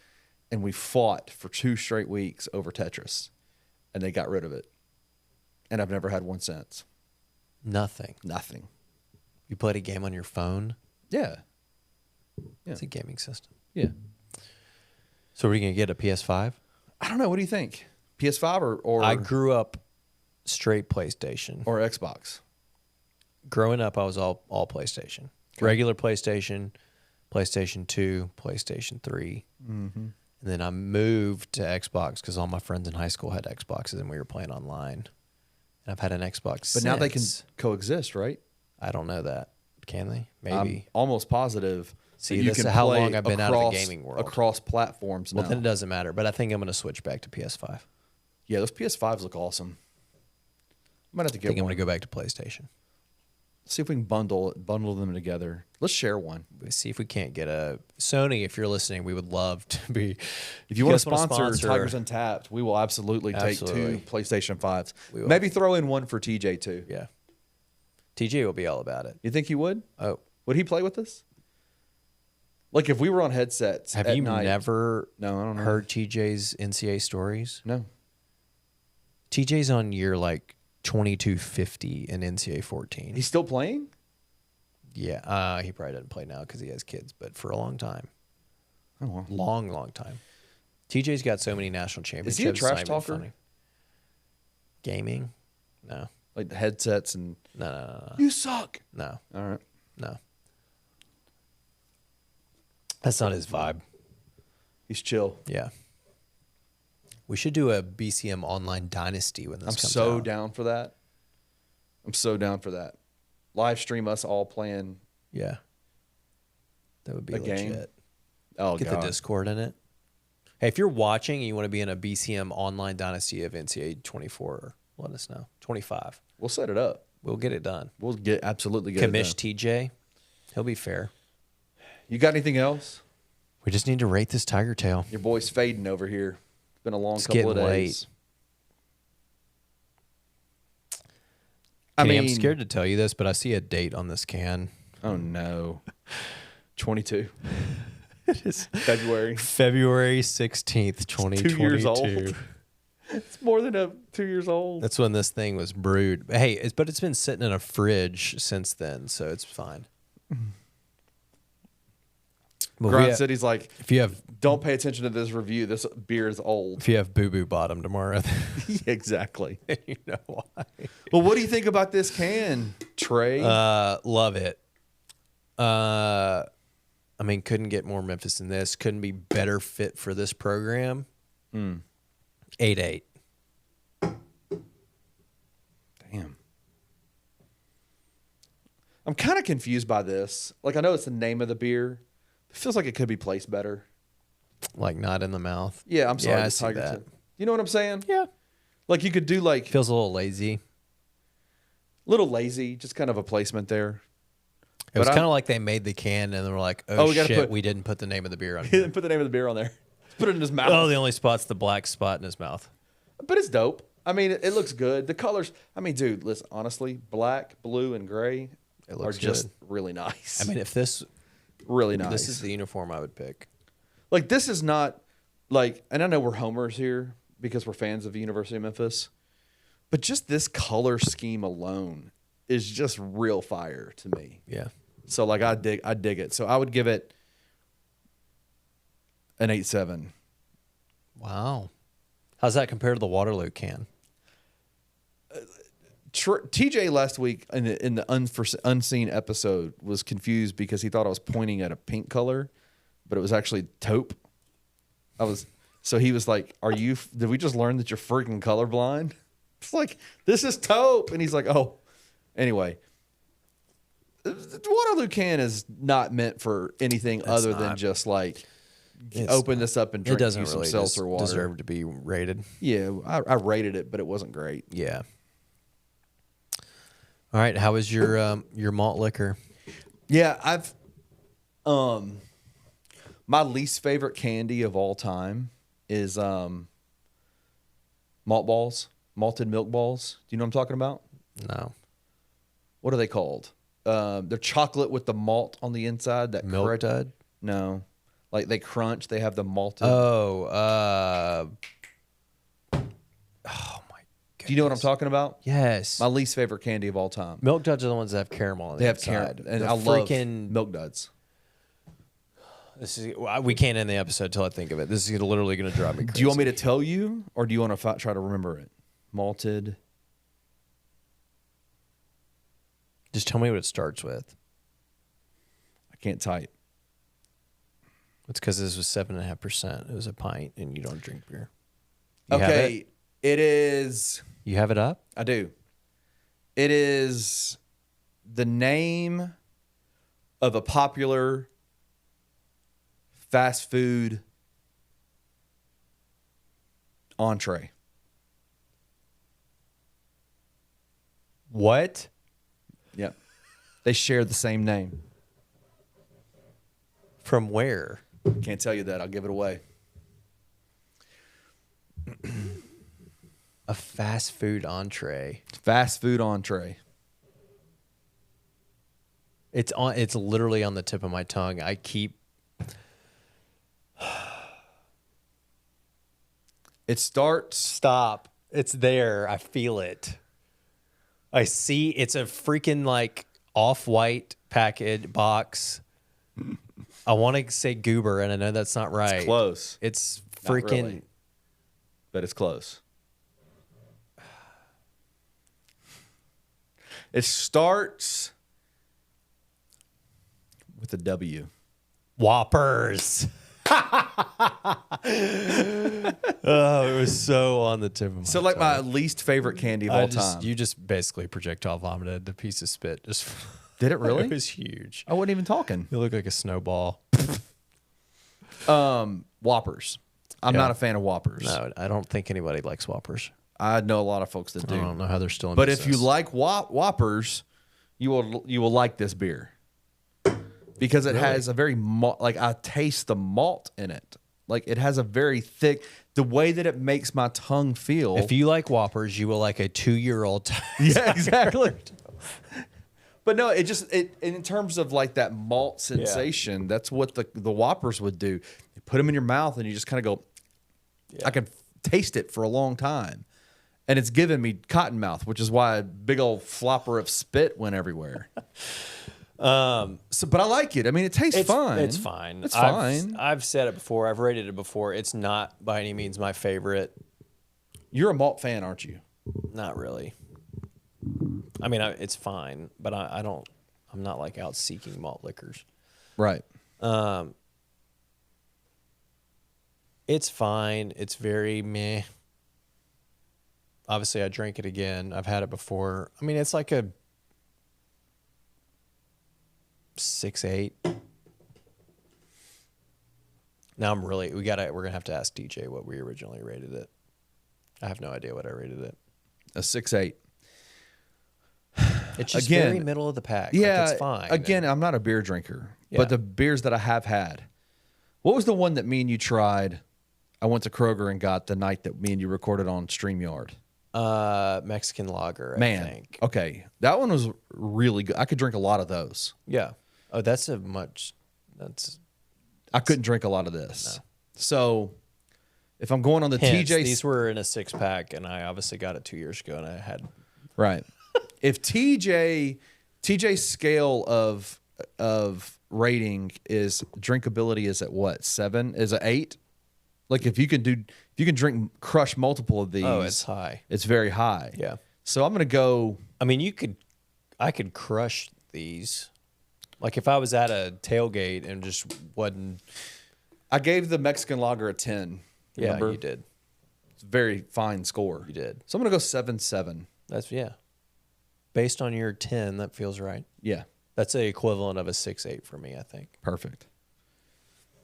and we fought for 2 straight weeks over Tetris, and they got rid of it. And I've never had one since. Nothing. Nothing. You played a game on your phone? Yeah. Yeah. It's a gaming system. Yeah. So are you going to get a PS5? I don't know. What do you think? PS5 or I grew up straight PlayStation. or Xbox? Growing up, I was all PlayStation. Regular PlayStation, PlayStation 2, PlayStation 3. Mm-hmm. And then I moved to Xbox because all my friends in high school had Xboxes and we were playing online. And I've had an Xbox But now they can since. coexist, right? I don't know that. Can they? Maybe. I'm almost positive. See, that you this can is how play long I've been out of the gaming world. Across platforms Well, now. then it doesn't matter. But I think I'm going to switch back to PS5. Yeah, those PS5s look awesome. I might have to I get think I'm one. going to go back to PlayStation. See if we can bundle them together. Let's share one. See if we can't get a Sony. If you're listening, we would love to be. If you want to guys sponsor Tigers Untapped, we will absolutely take Absolutely. 2 PlayStation 5s. We will. Maybe throw in one for TJ too. Yeah. TJ will be all about it. You think he would? Oh, Would he play with us? Like if we were on headsets have at you night- never No, I don't know. heard TJ's NCAA stories? No. TJ's on year like 2250 in NCAA 14. He's still playing? Yeah, he probably doesn't play now because he has kids, but for a long time. Oh, wow. Long time. TJ's got so many national Is championships. he a it's not trash even talker? funny. Gaming? No. Like the headsets and No. you suck. No. All right. No. That's not his vibe. He's chill. Yeah. We should do a BCM online dynasty when this I'm comes so out. down for that. I'm so down for that. Live stream us all playing. Yeah. That would be A legit. game? Oh, Get God. the Discord in it. Hey, if you're watching and you want to be in a BCM online dynasty of NCAA 24, let us know. 25. We'll set it up. We'll get it done. We'll absolutely get Commish it done. TJ. He'll be fair. You got anything else? We just need to rate this tiger tail. Your boy's fading over here. It's been a long It's couple of getting days. Kenny, I'm scared to tell you this, but I see a date on this can. Oh no. 22. It is February. February 16th, 2022. 2 years old. It's more than 2 years old. That's when this thing was brewed. Hey, but it's been sitting in a fridge since then, so it's fine. But Grind City's like, if you have don't pay attention to this review. This beer is old. Boo Boo Bottom tomorrow, Exactly. you know why. Well, what do you think about this can, Trey? Love it. I mean, couldn't get more Memphis than this. Couldn't be better fit for this program. 8-8. Damn. I'm kind of confused by this. Like, I know it's the name of the beer. It feels like it could be placed better. Like not in the mouth. Yeah, I'm sorry. Yeah, I the see Tiger that. Tip. You know what I'm saying? Yeah. Like, you could do like Feels a little lazy. little lazy, just kind of a placement there. It was But kind of like they made the can and they were like, Oh, oh, we gotta shit, put- we didn't put the name of the beer on He here. didn't put the name of the beer on there. Put it in his mouth. Oh, the only spot's the black spot in his mouth. But it's dope. I mean, it looks good. The colors. I mean, dude, listen. Honestly, black, blue, and gray It are looks just good. really nice. I mean, if this really nice. this is the uniform I would pick. Like, this is not like, and I know we're homers here because we're fans of the University of Memphis, but just this color scheme alone is just real fire to me. Yeah. So like, I dig it. So I would give it an 8.7. Wow. How's that compared to the Waterloo can? TJ last week in the unseen episode was confused because he thought I was pointing at a pink color, but it was actually taupe. So he was like, did we just learn that you're freaking colorblind? It's like, this is taupe. And he's like, oh, anyway, the Waterloo can is not meant for anything other than not. just like, It's open this up and It drink doesn't you some really seltzer water. deserve to be rated. Yeah, I rated it, but it wasn't great. Yeah. All right. How was your malt liquor? Yeah, I've my least favorite candy of all time is malt balls, malted milk balls. Do you know what I'm talking about? No. What are they called? They're chocolate with the malt on the inside. That Milk Dud? No, like they crunch. They have the malted. Oh, my God. Do you know what I'm talking about? Yes. My least favorite candy of all time. Milk Duds are the ones that have caramel on the They have inside. caramel, and The I love freaking Milk Duds. we can't end the episode until I think of it. This is literally going to drive me crazy. Do you want me to tell you, or do you want to try to remember it? Malted. Just tell me what it starts with. I can't type. It's because this was 7.5%. It was a pint, and you don't drink beer. You have Okay, it is. You have it up? I do. It is the name of a popular fast food entree. What? Yep. They share the same name. From where? Can't tell you that. I'll give it away. A fast food entree. Fast food entree. It's on. It's literally on the tip of my tongue. I keep. It starts. Stop. It's there. I feel it. I see. It's a freaking like off-white package box. I want to say goober, and I know that's not right. It's close. It's Not freaking. really, but it's close. It starts with a W. Whoppers. Oh, it was so on the tip of my So, like, my tongue. least favorite candy of all time. You just basically projectile vomited a piece of spit. Just Did it really? It was huge. I wasn't even talking. You look like a snowball. Whoppers. I'm Yeah. not a fan of Whoppers. No, I don't think anybody likes Whoppers. I know a lot of folks that I do. don't know how they're still in But if you business. like Whoppers, you will like this beer because it has a very like I taste the malt in it. Like it has a very thick. The way that it makes my tongue feel. If you like Whoppers, you will like a 2-year-old. Yeah, exactly. But no, it in terms of like that malt sensation, that's what the Whoppers would do. You put them in your mouth and you just kind of go. I can taste it for a long time. And it's given me cotton mouth, which is why a big old flopper of spit went everywhere. But I like it. I mean, it tastes fine. It's fine. It's fine. I've said it before. I've rated it before. It's not by any means my favorite. You're a malt fan, aren't you? Not really. I mean, it's fine, but I don't. I'm not like out seeking malt liquors. Right. It's fine. It's very meh. Obviously, I drank it again. I've had it before. I mean, it's like a 6.8. Now we're gonna have to ask DJ what we originally rated it. I have no idea what I rated it. A 6.8. It's just Again, very middle of the pack. Yeah, like it's fine. Again, I'm not a beer drinker, Yeah. but the beers that I have had. What was the one that me and you tried? I went to Kroger and got the night that me and you recorded on StreamYard. Mexican lager, I Man, think. okay, that one was really good. I could drink a lot of those. Yeah. Oh, that's I couldn't drink a lot of this. So if I'm going on the hence, TJ, these were in a 6-pack, and I obviously got it 2 years ago, and I had right. If TJ's scale of rating is drinkability is at what 7? Is it 8? Like if you can crush multiple of these, it's high. It's very high. Yeah. So I'm gonna go. I mean, I could crush these. Like if I was at a tailgate and just wasn't. I gave the Mexican lager a 10. Yeah, remember? you did. It's a very fine score. You did. So I'm gonna go 7.7. That's based on your 10, that feels right. Yeah. That's the equivalent of a 6.8 for me, I think. Perfect.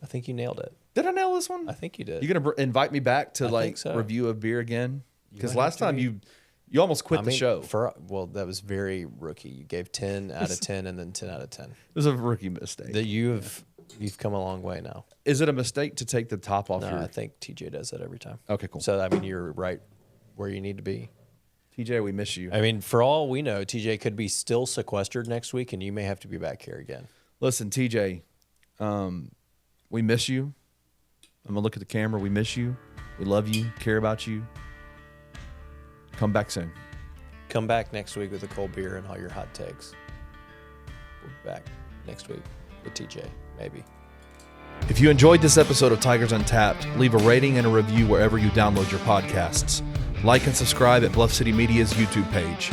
I think you nailed it. Did I nail this one? I think you did. You gonna invite me back to I think so. review a beer again? Because might have last to time be. you almost quit the show. That was very rookie. You gave 10 out of 10 and then 10 out of 10. It was a rookie mistake. That you've come a long way now. Is it a mistake to take the top off No, your? I think TJ does that every time. Okay, cool. So I mean, you're right where you need to be. TJ, we miss you. I mean, for all we know, TJ could be still sequestered next week, and you may have to be back here again. Listen, TJ, we miss you. I'm gonna look at the camera. We miss you. We love you. Care about you. Come back soon. Come back next week with a cold beer and all your hot takes. We'll be back next week with TJ, maybe. If you enjoyed this episode of Tigers Untapped, leave a rating and a review wherever you download your podcasts. Like and subscribe at Bluff City Media's YouTube page.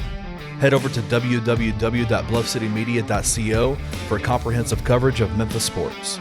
Head over to www.bluffcitymedia.co for comprehensive coverage of Memphis sports.